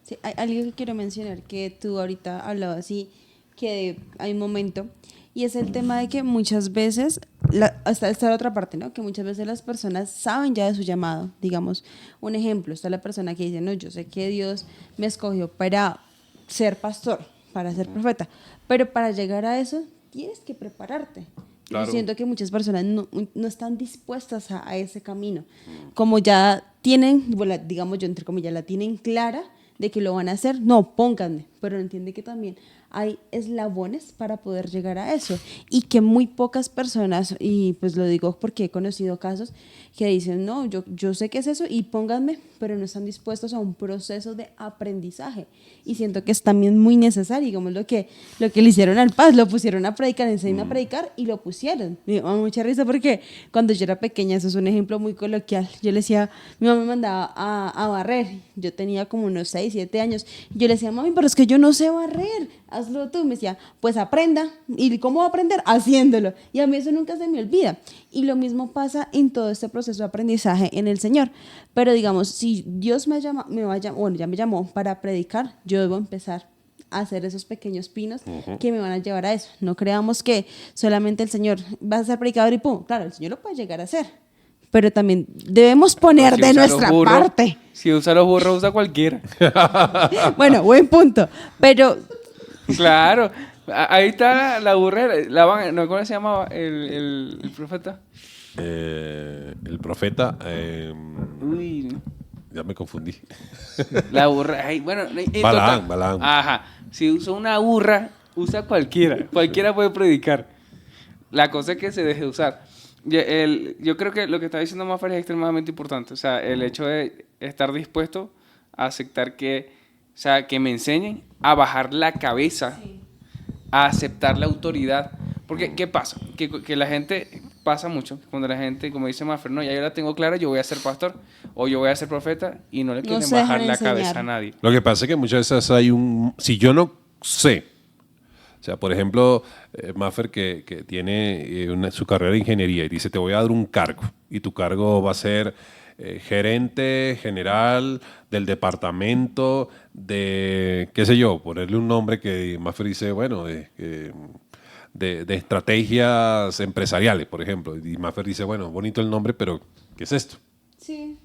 Sí, hay algo que quiero mencionar que tú ahorita hablabas así, que hay un momento, y es el tema de que muchas veces, hasta esta otra parte, ¿no? Que muchas veces las personas saben ya de su llamado. Digamos, un ejemplo, está la persona que dice, no, yo sé que Dios me escogió para ser pastor, para ser profeta, pero para llegar a eso tienes que prepararte. Claro. Yo siento que muchas personas no están dispuestas a ese camino. Como ya tienen, bueno, digamos yo entre comillas, la tienen clara de que lo van a hacer, no, pónganme, pero entiende que también hay eslabones para poder llegar a eso y que muy pocas personas, y pues lo digo porque he conocido casos que dicen, no, yo sé qué es eso y pónganme, pero no están dispuestos a un proceso de aprendizaje y siento que es también muy necesario, digamos lo que le hicieron al Paz, lo pusieron a predicar, enseñan a predicar y lo pusieron. Me da mucha risa porque cuando yo era pequeña, eso es un ejemplo muy coloquial, yo le decía, mi mamá me mandaba a barrer, yo tenía como unos 6, 7 años, y yo le decía, mami, pero es que yo no sé barrer, hazlo tú. Me decía, pues aprenda. ¿Y cómo va a aprender? Haciéndolo. Y a mí eso nunca se me olvida. Y lo mismo pasa en todo este proceso de aprendizaje en el Señor. Pero digamos, si Dios ya me llamó para predicar, yo debo empezar a hacer esos pequeños pinos que me van a llevar a eso. No creamos que solamente el Señor va a ser predicador y pum. Claro, el Señor lo puede llegar a hacer. Pero también debemos poner Si de usa nuestra los burros, parte. Si usa los burros, usa cualquiera. Bueno, buen punto. Pero Claro. Ahí está la burrera. ¿No? ¿Cómo se llamaba el profeta? El profeta, Uy, ya me confundí. la burra. Ay, bueno, Balaam. Ajá. Si usa una burra, usa cualquiera. Cualquiera puede predicar. La cosa es que se deje de usar. Yo creo que lo que está diciendo Maffer es extremadamente importante. O sea, el hecho de estar dispuesto a aceptar o sea, que me enseñen a bajar la cabeza, a aceptar la autoridad. Porque, ¿qué pasa? Que la gente, pasa mucho, cuando la gente, como dice Maffer, no, ya yo la tengo clara, yo voy a ser pastor, o yo voy a ser profeta, y no le quieren se dejan bajar la enseñar. cabeza a nadie. Lo que pasa es que muchas veces hay si yo no sé, o sea, por ejemplo, Maffer que tiene su carrera de ingeniería y dice, te voy a dar un cargo y tu cargo va a ser gerente general del departamento de, qué sé yo, ponerle un nombre que Maffer dice, bueno, de estrategias empresariales, por ejemplo. Y Maffer dice, bueno, bonito el nombre, pero ¿qué es esto? Sí.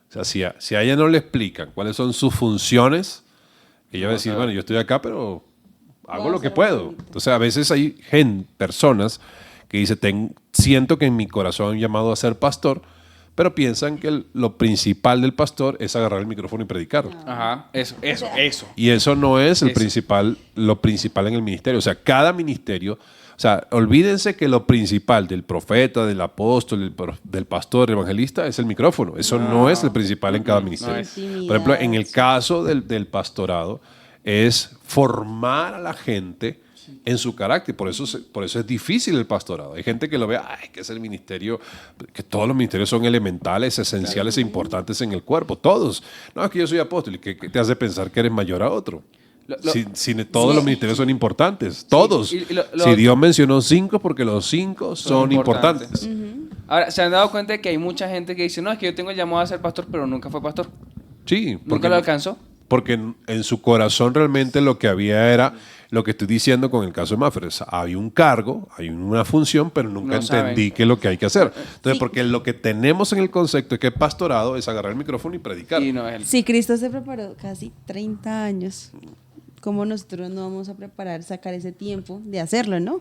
O sea, si a ella no le explican cuáles son sus funciones, ella va a decir, sabe. bueno, yo estoy acá, pero hago Voy a lo que hacer puedo. bonito. Entonces, a veces hay personas que dicen, siento que en mi corazón han llamado a ser pastor, pero piensan que lo principal del pastor es agarrar el micrófono y predicar. Ajá, eso. Y eso no es Eso. lo principal en el ministerio. O sea, cada ministerio, o sea, olvídense que lo principal del profeta, del apóstol, del pastor, del evangelista es el micrófono. Eso no es el principal en cada ministerio. es. Por ejemplo, en el caso del pastorado, es formar a la gente en su carácter. Por eso es difícil el pastorado. Hay gente que lo ve, ay, que es el ministerio, que todos los ministerios son elementales, esenciales e importantes en el cuerpo, todos. No, es que yo soy apóstol y que te hace pensar que eres mayor a otro. Todos los ministerios son importantes, todos. Si Dios mencionó 5, porque los 5 son importantes. Ahora, ¿se han dado cuenta de que hay mucha gente que dice, no, es que yo tengo el llamado a ser pastor, pero nunca fue pastor? Sí, ¿Nunca lo alcanzó? Porque en su corazón realmente lo que había era lo que estoy diciendo con el caso de Maffer. Hay un cargo, hay una función, pero nunca No saben. entendí qué es lo que hay que hacer. Entonces, porque lo que tenemos en el concepto es que pastorado es agarrar el micrófono y predicar. Y no es él. Sí, Cristo se preparó casi 30 años. ¿Cómo nosotros no vamos a preparar, sacar ese tiempo de hacerlo, no?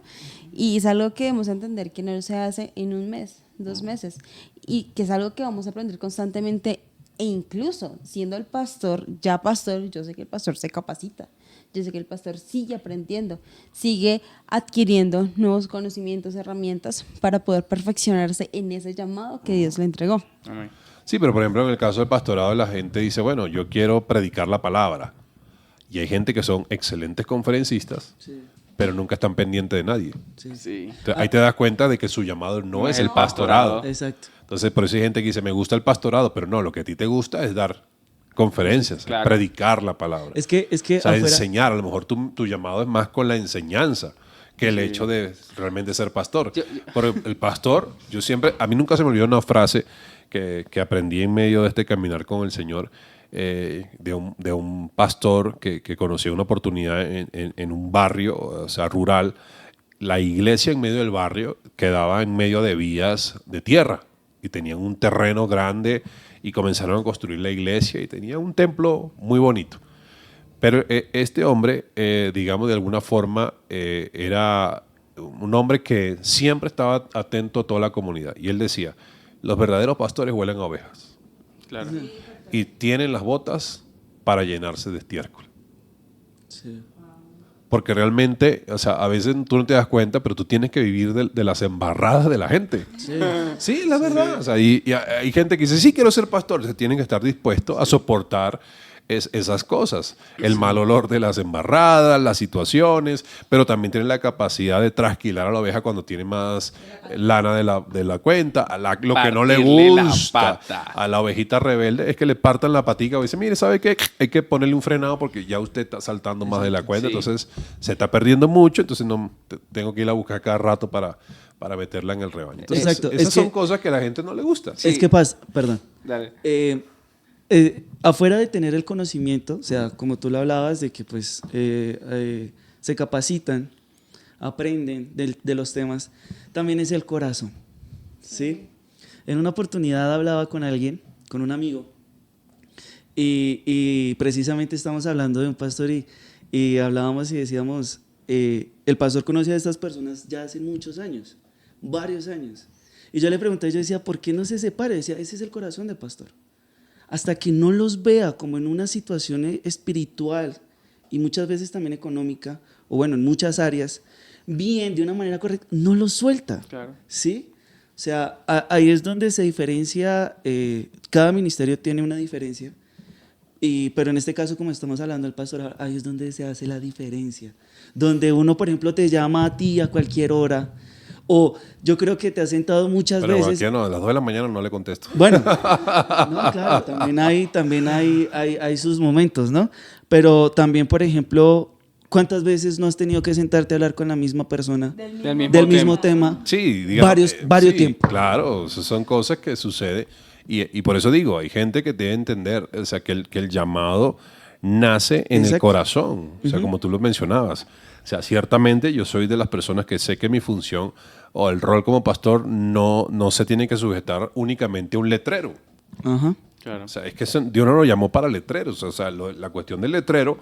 Y es algo que debemos entender que no se hace en un mes, 2 meses. Y que es algo que vamos a aprender constantemente. E incluso siendo el pastor, ya pastor, yo sé que el pastor se capacita. Yo sé que el pastor sigue aprendiendo, sigue adquiriendo nuevos conocimientos, herramientas para poder perfeccionarse en ese llamado que Dios le entregó. Amén. Sí, pero por ejemplo en el caso del pastorado la gente dice, bueno, yo quiero predicar la palabra. Y hay gente que son excelentes conferencistas, pero nunca están pendientes de nadie. Sí. Entonces, ahí te das cuenta de que su llamado no es el pastorado. Exacto. Entonces, por eso hay gente que dice, me gusta el pastorado, pero no, lo que a ti te gusta es dar conferencias, Claro. predicar la palabra. Es que O sea, afuera, enseñar. A lo mejor tu llamado es más con la enseñanza que el hecho de realmente ser pastor. Pero el pastor, a mí nunca se me olvidó una frase que aprendí en medio de este caminar con el Señor, de un pastor que conoció una oportunidad en un barrio, o sea, rural. La iglesia en medio del barrio quedaba en medio de vías de tierra y tenían un terreno grande y comenzaron a construir la iglesia y tenían un templo muy bonito. Pero este hombre, digamos de alguna forma, era un hombre que siempre estaba atento a toda la comunidad. Y él decía, los verdaderos pastores huelen a ovejas Claro. y tienen las botas para llenarse de estiércol. sí. Porque realmente, o sea, a veces tú no te das cuenta, pero tú tienes que vivir de las embarradas de la gente. Sí, la verdad. O sea, y hay gente que dice, sí, quiero ser pastor. Entonces tienen que estar dispuestos a soportar esas cosas. El mal olor de las embarradas, las situaciones, pero también tienen la capacidad de trasquilar a la oveja cuando tiene más lana de la cuenta. Lo que no le Partirle la gusta pata. a la ovejita rebelde es que le partan la patica y dice, mire, ¿sabe qué? Hay que ponerle un frenado porque ya usted está saltando más de la cuenta, sí. entonces se está perdiendo mucho, entonces tengo que ir a buscar cada rato para meterla en el rebaño. Entonces, Exacto, esas es son que- cosas que a la gente no le gusta. Sí. Es que pasa, perdón. Dale. Afuera de tener el conocimiento, o sea, como tú lo hablabas, de que pues se capacitan, aprenden de los temas, también es el corazón, ¿sí? En una oportunidad hablaba con alguien, con un amigo, y precisamente estamos hablando de un pastor y hablábamos y decíamos, el pastor conoce a estas personas ya hace muchos años, varios años. Y yo le pregunté, yo decía, ¿por qué no se separa? Decía, ese es el corazón del pastor. Hasta que no los vea como en una situación espiritual y muchas veces también económica, o bueno, en muchas áreas, bien, de una manera correcta, no lo suelta. Claro. ¿Sí? O sea, ahí es donde se diferencia, cada ministerio tiene una diferencia, pero en este caso, como estamos hablando del pastoral, ahí es donde se hace la diferencia. Donde uno, por ejemplo, te llama a ti a cualquier hora, o yo creo que te has sentado muchas Pero veces. aquí no, a las 2 de la mañana no le contesto. Bueno, no, claro, también hay sus momentos, ¿no? Pero también, por ejemplo, ¿cuántas veces no has tenido que sentarte a hablar con la misma persona del mismo tema? Sí, digamos, varios sí, tiempos. claro, esas son cosas que suceden y por eso digo, hay gente que debe entender, o sea, que el llamado nace en el Exacto. corazón, o sea, como tú lo mencionabas. O sea, ciertamente yo soy de las personas que sé que mi función o el rol como pastor no se tiene que sujetar únicamente a un letrero. Ajá. Claro. O sea, es que Dios no lo llamó para letreros. O sea, la cuestión del letrero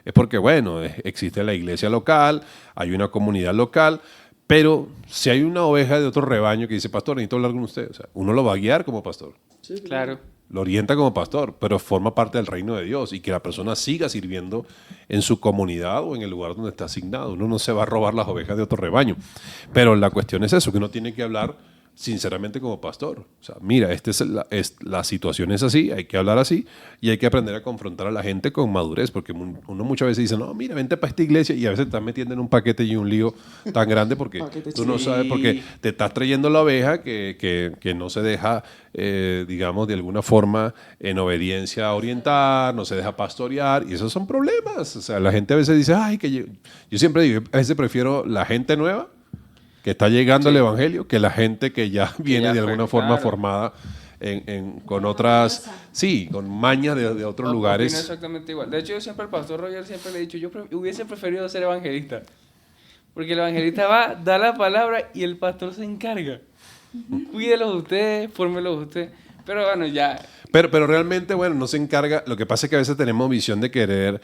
es porque, bueno, existe la iglesia local, hay una comunidad local, pero si hay una oveja de otro rebaño que dice, pastor, necesito hablar con usted, o sea, uno lo va a guiar como pastor. Claro. Lo orienta como pastor, pero forma parte del reino de Dios y que la persona siga sirviendo en su comunidad o en el lugar donde está asignado. Uno no se va a robar las ovejas de otro rebaño. Pero la cuestión es eso, que uno tiene que hablar sinceramente como pastor. O sea, mira, la situación es así, hay que hablar así y hay que aprender a confrontar a la gente con madurez, porque uno muchas veces dice, no, mira, vente para esta iglesia y a veces te estás metiendo en un paquete y un lío tan grande porque tú no sabes, porque te estás trayendo la oveja que no se deja, digamos, de alguna forma en obediencia a orientar, no se deja pastorear y esos son problemas. O sea, la gente a veces dice, ay, que yo siempre digo, a veces prefiero la gente nueva que está llegando al evangelio que la gente que ya viene ya de fue, alguna forma claro. formada con otras, sí, con mañas de otros Opino lugares. exactamente igual. De hecho, yo siempre al pastor Roger siempre le he dicho, hubiese preferido ser evangelista. Porque el evangelista va, da la palabra y el pastor se encarga. Cuídelos ustedes, fórmelos ustedes. Pero bueno, ya. Pero realmente, bueno, no se encarga. Lo que pasa es que a veces tenemos visión de querer,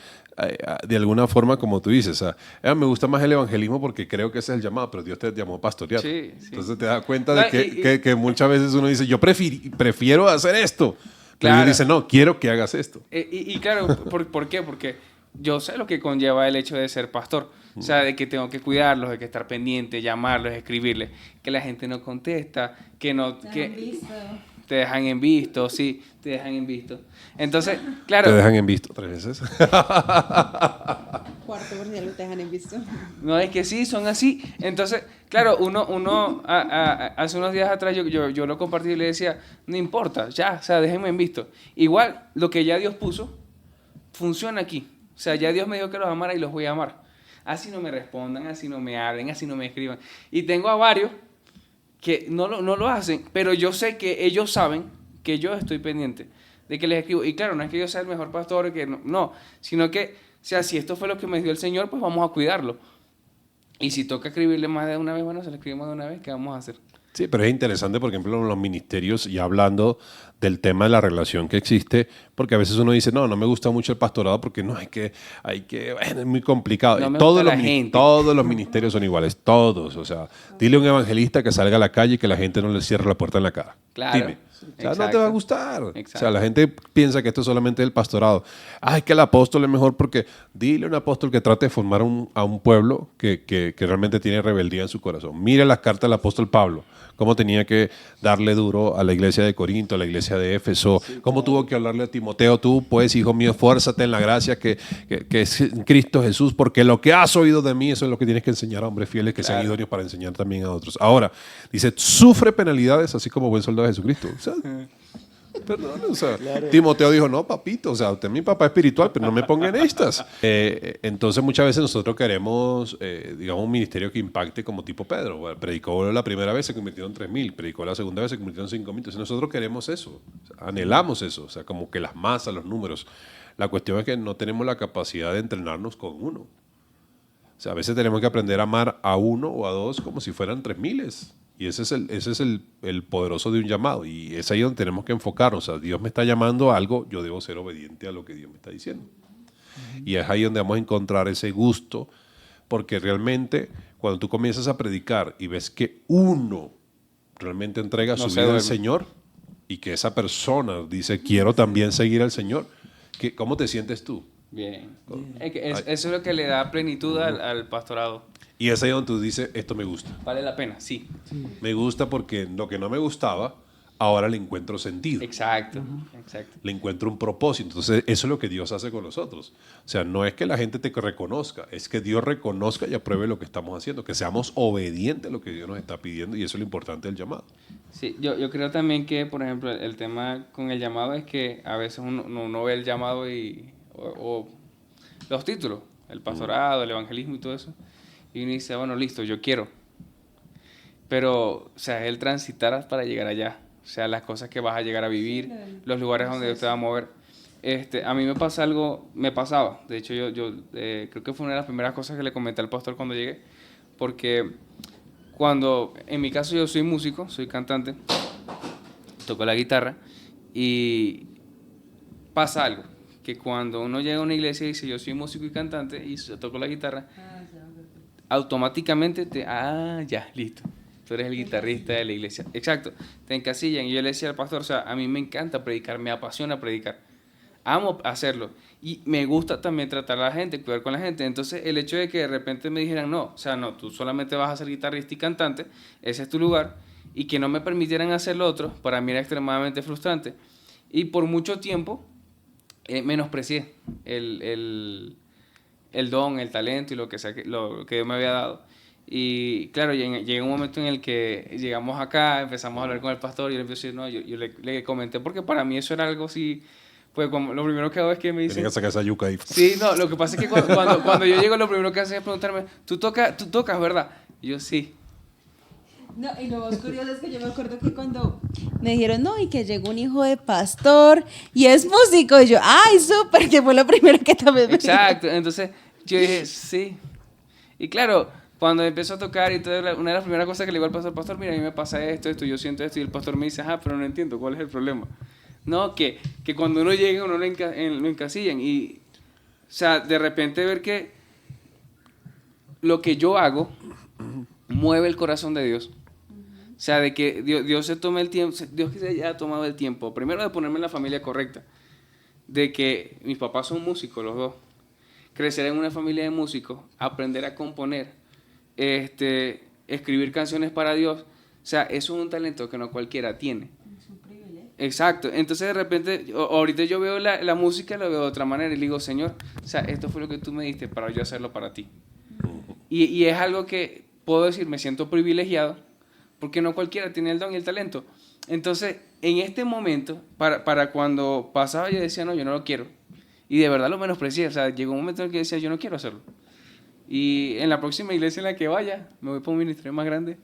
de alguna forma, como tú dices, me gusta más el evangelismo porque creo que ese es el llamado, pero Dios te llamó a pastorear. Sí, sí. Entonces te das cuenta No, de que muchas veces uno dice, yo prefiero hacer esto. Pero Claro. Dios dice, no, quiero que hagas esto. Y claro, ¿por qué? Porque yo sé lo que conlleva el hecho de ser pastor. O sea, de que tengo que cuidarlos, de que estar pendiente, llamarlos, escribirles, que la gente no contesta, que no... que te dejan en visto, sí, te dejan en visto. Entonces, claro... Te dejan en visto 3 veces. Cuarto por si algo te dejan en visto. No, es que sí, son así. Entonces, claro, uno hace unos días atrás yo lo compartí y le decía, no importa, ya, o sea, déjenme en visto. Igual, lo que ya Dios puso, funciona aquí. O sea, ya Dios me dijo que los amara y los voy a amar. Así no me respondan, así no me hablen, así no me escriban. Y tengo a varios que no lo hacen, pero yo sé que ellos saben que yo estoy pendiente de que les escribo. Y claro, no es que yo sea el mejor pastor, que no, sino que, o sea, si esto fue lo que me dio el Señor, pues vamos a cuidarlo. Y si toca escribirle más de una vez, bueno, se le escribe más de una vez, ¿qué vamos a hacer? Sí, pero es interesante, por ejemplo, en los ministerios, y hablando del tema de la relación que existe, porque a veces uno dice, no me gusta mucho el pastorado porque no, bueno, es muy complicado. No me Todos gusta los, la gente. todos los ministerios son iguales, todos. O sea, dile a un evangelista que salga a la calle y que la gente no le cierre la puerta en la cara. Claro. Dime. O sea, no te Exacto. va a gustar. Exacto. O sea, la gente piensa que esto es solamente el pastorado. Es que el apóstol es mejor porque dile a un apóstol que trate de formar a un pueblo que realmente tiene rebeldía en su corazón. Mire las cartas del apóstol Pablo, cómo tenía que darle duro a la iglesia de Corinto, a la iglesia de Éfeso, cómo tuvo que hablarle a Timoteo, tú pues, hijo mío, esfuérzate en la gracia que es en Cristo Jesús, porque lo que has oído de mí, eso es lo que tienes que enseñar a hombres fieles que sean idóneos para enseñar también a otros. Ahora, dice, sufre penalidades así como buen soldado de Jesucristo. O sea, perdón, o sea, Timoteo dijo, no, papito, o sea, usted es mi papá espiritual, pero no me ponga en estas. Entonces, muchas veces nosotros queremos, digamos, un ministerio que impacte como tipo Pedro. Bueno, predicó la primera vez, se convirtieron en 3,000, predicó la segunda vez, se convirtieron en 5,000. Entonces, nosotros queremos eso, o sea, anhelamos eso, o sea, como que las masas, los números. La cuestión es que no tenemos la capacidad de entrenarnos con uno. O sea, a veces tenemos que aprender a amar a uno o a dos como si fueran 3,000. Y ese es el poderoso de un llamado. Y es ahí donde tenemos que enfocarnos. O sea, Dios me está llamando a algo, yo debo ser obediente a lo que Dios me está diciendo. Y es ahí donde vamos a encontrar ese gusto, porque realmente cuando tú comienzas a predicar y ves que uno realmente entrega su vida al Señor y que esa persona dice, quiero también seguir al Señor, ¿cómo te sientes tú? Bien. Eso es lo que le da plenitud al pastorado. Y es ahí donde tú dices, esto me gusta. Vale la pena, sí. Me gusta porque lo que no me gustaba, ahora le encuentro sentido. Exacto, exacto. Le encuentro un propósito. Entonces, eso es lo que Dios hace con nosotros. O sea, no es que la gente te reconozca, es que Dios reconozca y apruebe lo que estamos haciendo, que seamos obedientes a lo que Dios nos está pidiendo, y eso es lo importante del llamado. Sí, yo creo también que, por ejemplo, el tema con el llamado es que a veces uno ve el llamado o los títulos, el pastorado, el evangelismo y todo eso, y uno dice, bueno, listo, yo quiero. Pero, o sea, es el transitar para llegar allá. O sea, las cosas que vas a llegar a vivir, los lugares donde Dios te va a mover. A mí me pasa algo, me pasaba. De hecho, yo creo que fue una de las primeras cosas que le comenté al pastor cuando llegué. Porque en mi caso yo soy músico, soy cantante, toco la guitarra, y pasa algo. Que cuando uno llega a una iglesia y dice, yo soy músico y cantante, y yo toco la guitarra, automáticamente ya, listo. Tú eres el guitarrista de la iglesia. Exacto, te encasillan. Y yo le decía al pastor, o sea, a mí me encanta predicar, me apasiona predicar. Amo hacerlo. Y me gusta también tratar a la gente, cuidar con la gente. Entonces, el hecho de que de repente me dijeran, no, o sea, no, tú solamente vas a ser guitarrista y cantante, ese es tu lugar, y que no me permitieran hacer lo otro, para mí era extremadamente frustrante. Y por mucho tiempo menosprecié el don, el talento y lo que sea, lo que Dios me había dado. Y claro, llega un momento en el que llegamos acá, empezamos a hablar con el pastor y yo le empecé a decir, no, yo le comenté, porque para mí eso era algo así, pues como, lo primero que hago es que me dicen... Tenía que sacar esa yuca ahí. Sí, no, lo que pasa es que cuando yo llego, lo primero que hacen es preguntarme, ¿tú tocas, verdad? Y yo, sí. No, y lo más curioso es que yo me acuerdo que cuando me dijeron, no, y que llegó un hijo de pastor y es músico, y yo, ¡ay, súper! Que fue lo primero que también me Exacto, entonces yo dije, sí. Y claro, cuando empezó a tocar y todo, una de las primeras cosas que le digo al pastor, mira, a mí me pasa esto, yo siento esto, y el pastor me dice, pero no entiendo, ¿cuál es el problema? No, que cuando uno llega, uno lo encasillan, y, o sea, de repente ver que lo que yo hago mueve el corazón de Dios. O sea, de que Dios se tome el tiempo, Dios que se haya tomado el tiempo, primero de ponerme en la familia correcta, de que mis papás son músicos, los dos, crecer en una familia de músicos, aprender a componer, escribir canciones para Dios, o sea, eso es un talento que no cualquiera tiene. Es un privilegio. Exacto, entonces de repente, ahorita yo veo la música, lo veo de otra manera y le digo, Señor, o sea, esto fue lo que tú me diste para yo hacerlo para ti. Y es algo que puedo decir, me siento privilegiado, porque no cualquiera tiene el don y el talento. Entonces, en este momento, para cuando pasaba, yo decía, no, yo no lo quiero. Y de verdad lo menosprecié. O sea, llegó un momento en el que decía, yo no quiero hacerlo. Y en la próxima iglesia en la que vaya, me voy para un ministerio más grande.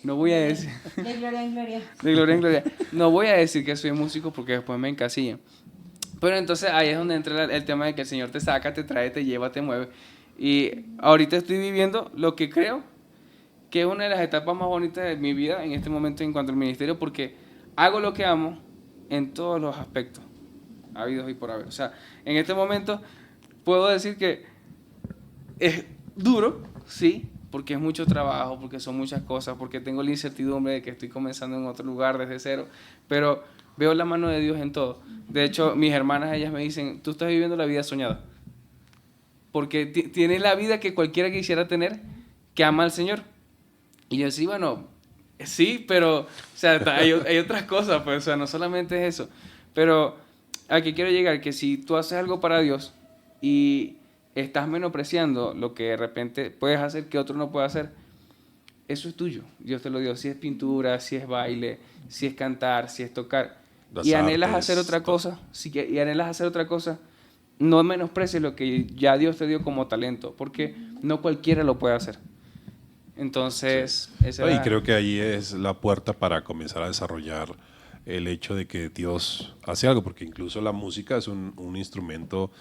No voy a decir... De gloria en gloria. De gloria en gloria. No voy a decir que soy músico porque después me encasillan. Pero entonces ahí es donde entra el tema de que el Señor te saca, te trae, te lleva, te mueve. Y ahorita estoy viviendo lo que creo que es una de las etapas más bonitas de mi vida en este momento en cuanto al ministerio, porque hago lo que amo en todos los aspectos habidos y por haber. O sea, en este momento puedo decir que es duro, sí, porque es mucho trabajo, porque son muchas cosas, porque tengo la incertidumbre de que estoy comenzando en otro lugar desde cero, pero veo la mano de Dios en todo. De hecho, mis hermanas, ellas me dicen, tú estás viviendo la vida soñada, porque tienes la vida que cualquiera quisiera tener, que ama al Señor. Y yo sí, bueno, sí, pero, o sea, hay otras cosas, pues, o sea, no solamente es eso. Pero a qué quiero llegar, que si tú haces algo para Dios y estás menospreciando lo que de repente puedes hacer que otro no puede hacer, eso es tuyo. Dios te lo dio. Si es pintura, si es baile, si es cantar, si es tocar. Y anhelas hacer otra cosa, no menosprecies lo que ya Dios te dio como talento, porque no cualquiera lo puede hacer. Entonces, sí. Y creo que ahí es la puerta para comenzar a desarrollar el hecho de que Dios hace algo, porque incluso la música es un instrumento,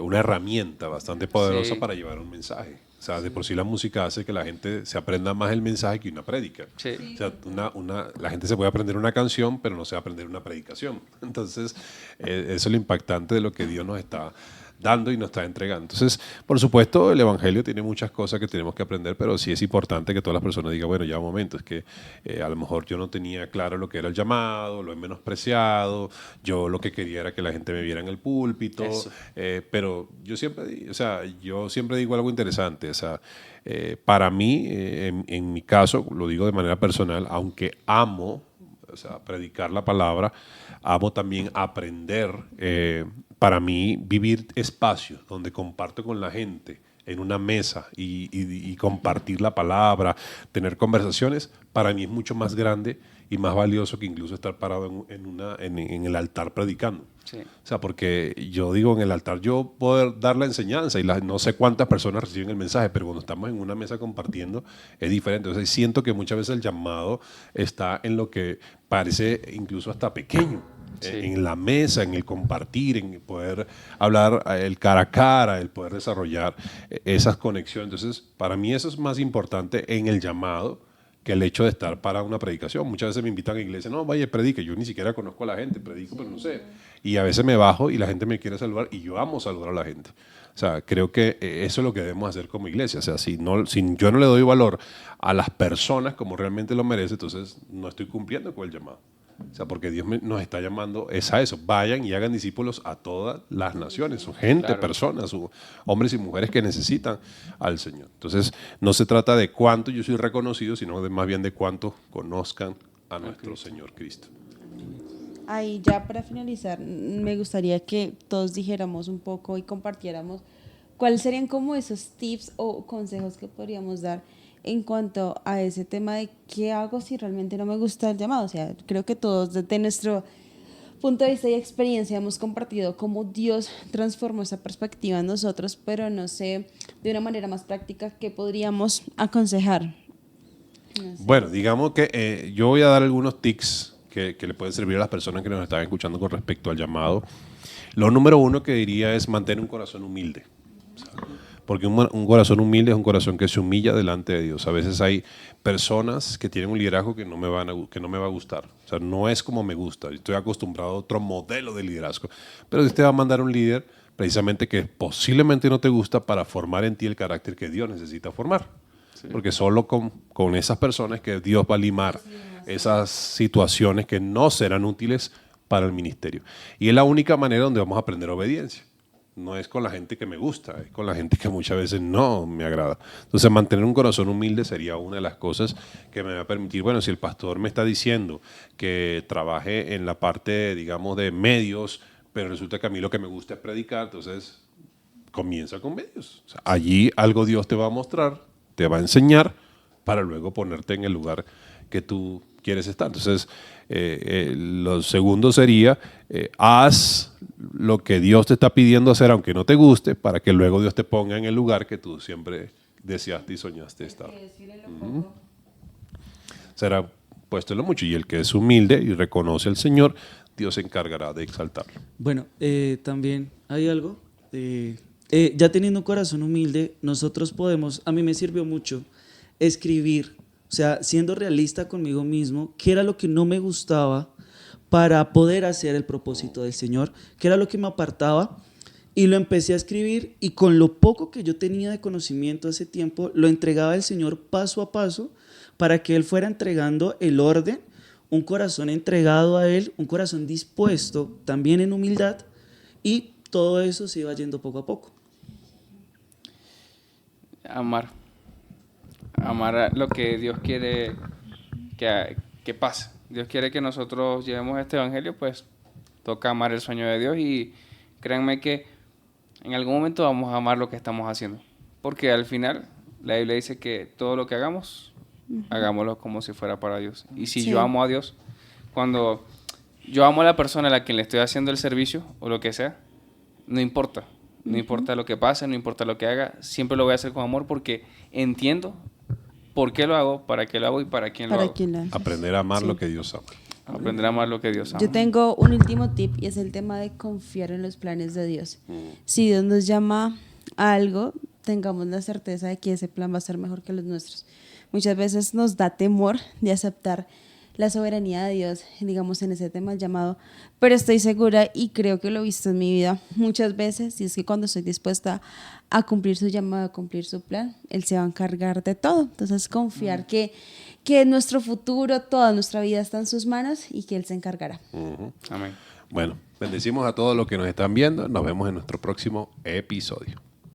una herramienta bastante poderosa, sí, para llevar un mensaje. O sea, de por sí la música hace que la gente se aprenda más el mensaje que una prédica. Sí. O sea, la gente se puede aprender una canción, pero no se va a aprender una predicación. Entonces, eso es lo impactante de lo que Dios nos está dando y nos está entregando. Entonces, por supuesto, el Evangelio tiene muchas cosas que tenemos que aprender, pero sí es importante que todas las personas digan, bueno, ya un momento, es que a lo mejor yo no tenía claro lo que era el llamado, lo he menospreciado, yo lo que quería era que la gente me viera en el púlpito, pero yo siempre digo algo interesante, o sea, para mí, en mi caso, lo digo de manera personal, aunque amo, o sea, predicar la palabra, amo también aprender, para mí vivir espacios donde comparto con la gente en una mesa y compartir la palabra, tener conversaciones, para mí es mucho más grande y más valioso que incluso estar parado en el altar predicando. Sí. O sea, porque yo digo, en el altar yo puedo dar la enseñanza y no sé cuántas personas reciben el mensaje, pero cuando estamos en una mesa compartiendo es diferente. O sea, siento que muchas veces el llamado está en lo que parece incluso hasta pequeño. Sí. En la mesa, en el compartir, en poder hablar el cara a cara, el poder desarrollar esas conexiones. Entonces, para mí eso es más importante en el llamado que el hecho de estar para una predicación. Muchas veces me invitan a iglesia, no, vaya, predique. Yo ni siquiera conozco a la gente, predico, pero no sé. Y a veces me bajo y la gente me quiere saludar y yo amo saludar a la gente. O sea, creo que eso es lo que debemos hacer como iglesia. O sea, si yo no le doy valor a las personas como realmente lo merece, entonces no estoy cumpliendo con el llamado. O sea, porque Dios nos está llamando es a eso. Vayan y hagan discípulos a todas las naciones. Son gente, Claro. personas, hombres y mujeres que necesitan al Señor. Entonces, no se trata de cuánto yo soy reconocido, sino más bien de cuánto conozcan a nuestro Señor Cristo. Ahí ya para finalizar, me gustaría que todos dijéramos un poco y compartiéramos cuáles serían como esos tips o consejos que podríamos dar en cuanto a ese tema de qué hago si realmente no me gusta el llamado. O sea, creo que todos desde nuestro punto de vista y experiencia hemos compartido cómo Dios transformó esa perspectiva en nosotros, pero no sé, de una manera más práctica, ¿qué podríamos aconsejar? No sé. Bueno, digamos que yo voy a dar algunos tips que le pueden servir a las personas que nos están escuchando con respecto al llamado. Lo número uno que diría es mantener un corazón humilde. O sea, porque un corazón humilde es un corazón que se humilla delante de Dios. A veces hay personas que tienen un liderazgo que no me va a gustar. O sea, no es como me gusta. Estoy acostumbrado a otro modelo de liderazgo. Pero Dios te va a mandar un líder precisamente que posiblemente no te gusta para formar en ti el carácter que Dios necesita formar. Sí. Porque solo con esas personas que Dios va a limar esas situaciones que no serán útiles para el ministerio. Y es la única manera donde vamos a aprender obediencia. No es con la gente que me gusta, es con la gente que muchas veces no me agrada. Entonces, mantener un corazón humilde sería una de las cosas que me va a permitir, bueno, si el pastor me está diciendo que trabaje en la parte, digamos, de medios, pero resulta que a mí lo que me gusta es predicar, entonces comienza con medios. O sea, allí algo Dios te va a mostrar, te va a enseñar, para luego ponerte en el lugar que tú quieres estar. Entonces, lo segundo sería, haz lo que Dios te está pidiendo hacer, aunque no te guste, para que luego Dios te ponga en el lugar que tú siempre deseaste y soñaste estar. Será puéstelo mucho. Y el que es humilde y reconoce al Señor, Dios se encargará de exaltarlo. Bueno, también hay algo. Ya teniendo un corazón humilde, nosotros podemos, a mí me sirvió mucho escribir, o sea, siendo realista conmigo mismo, qué era lo que no me gustaba para poder hacer el propósito del Señor, qué era lo que me apartaba, y lo empecé a escribir, y con lo poco que yo tenía de conocimiento hace tiempo, lo entregaba al Señor paso a paso, para que Él fuera entregando el orden, un corazón entregado a Él, un corazón dispuesto también en humildad, y todo eso se iba yendo poco a poco. Amar lo que Dios quiere que pase. Dios quiere que nosotros llevemos este evangelio, pues toca amar el sueño de Dios, y créanme que en algún momento vamos a amar lo que estamos haciendo. Porque al final la Biblia dice que todo lo que hagamos, hagámoslo como si fuera para Dios. Y si yo amo a Dios, cuando yo amo a la persona a la que le estoy haciendo el servicio o lo que sea, no importa. No importa lo que pase, no importa lo que haga, siempre lo voy a hacer con amor porque entiendo por qué lo hago, para qué lo hago y para quién lo hago. Aprender a amar lo que Dios ama. Aprender a amar lo que Dios ama. Yo tengo un último tip y es el tema de confiar en los planes de Dios. Si Dios nos llama a algo, tengamos la certeza de que ese plan va a ser mejor que los nuestros. Muchas veces nos da temor de aceptar la soberanía de Dios, digamos, en ese tema llamado, pero estoy segura y creo que lo he visto en mi vida muchas veces, y es que cuando estoy dispuesta a cumplir su llamado, a cumplir su plan, Él se va a encargar de todo. Entonces, confiar que nuestro futuro, toda nuestra vida está en sus manos y que Él se encargará. Amén. Bueno, bendecimos a todos los que nos están viendo. Nos vemos en nuestro próximo episodio.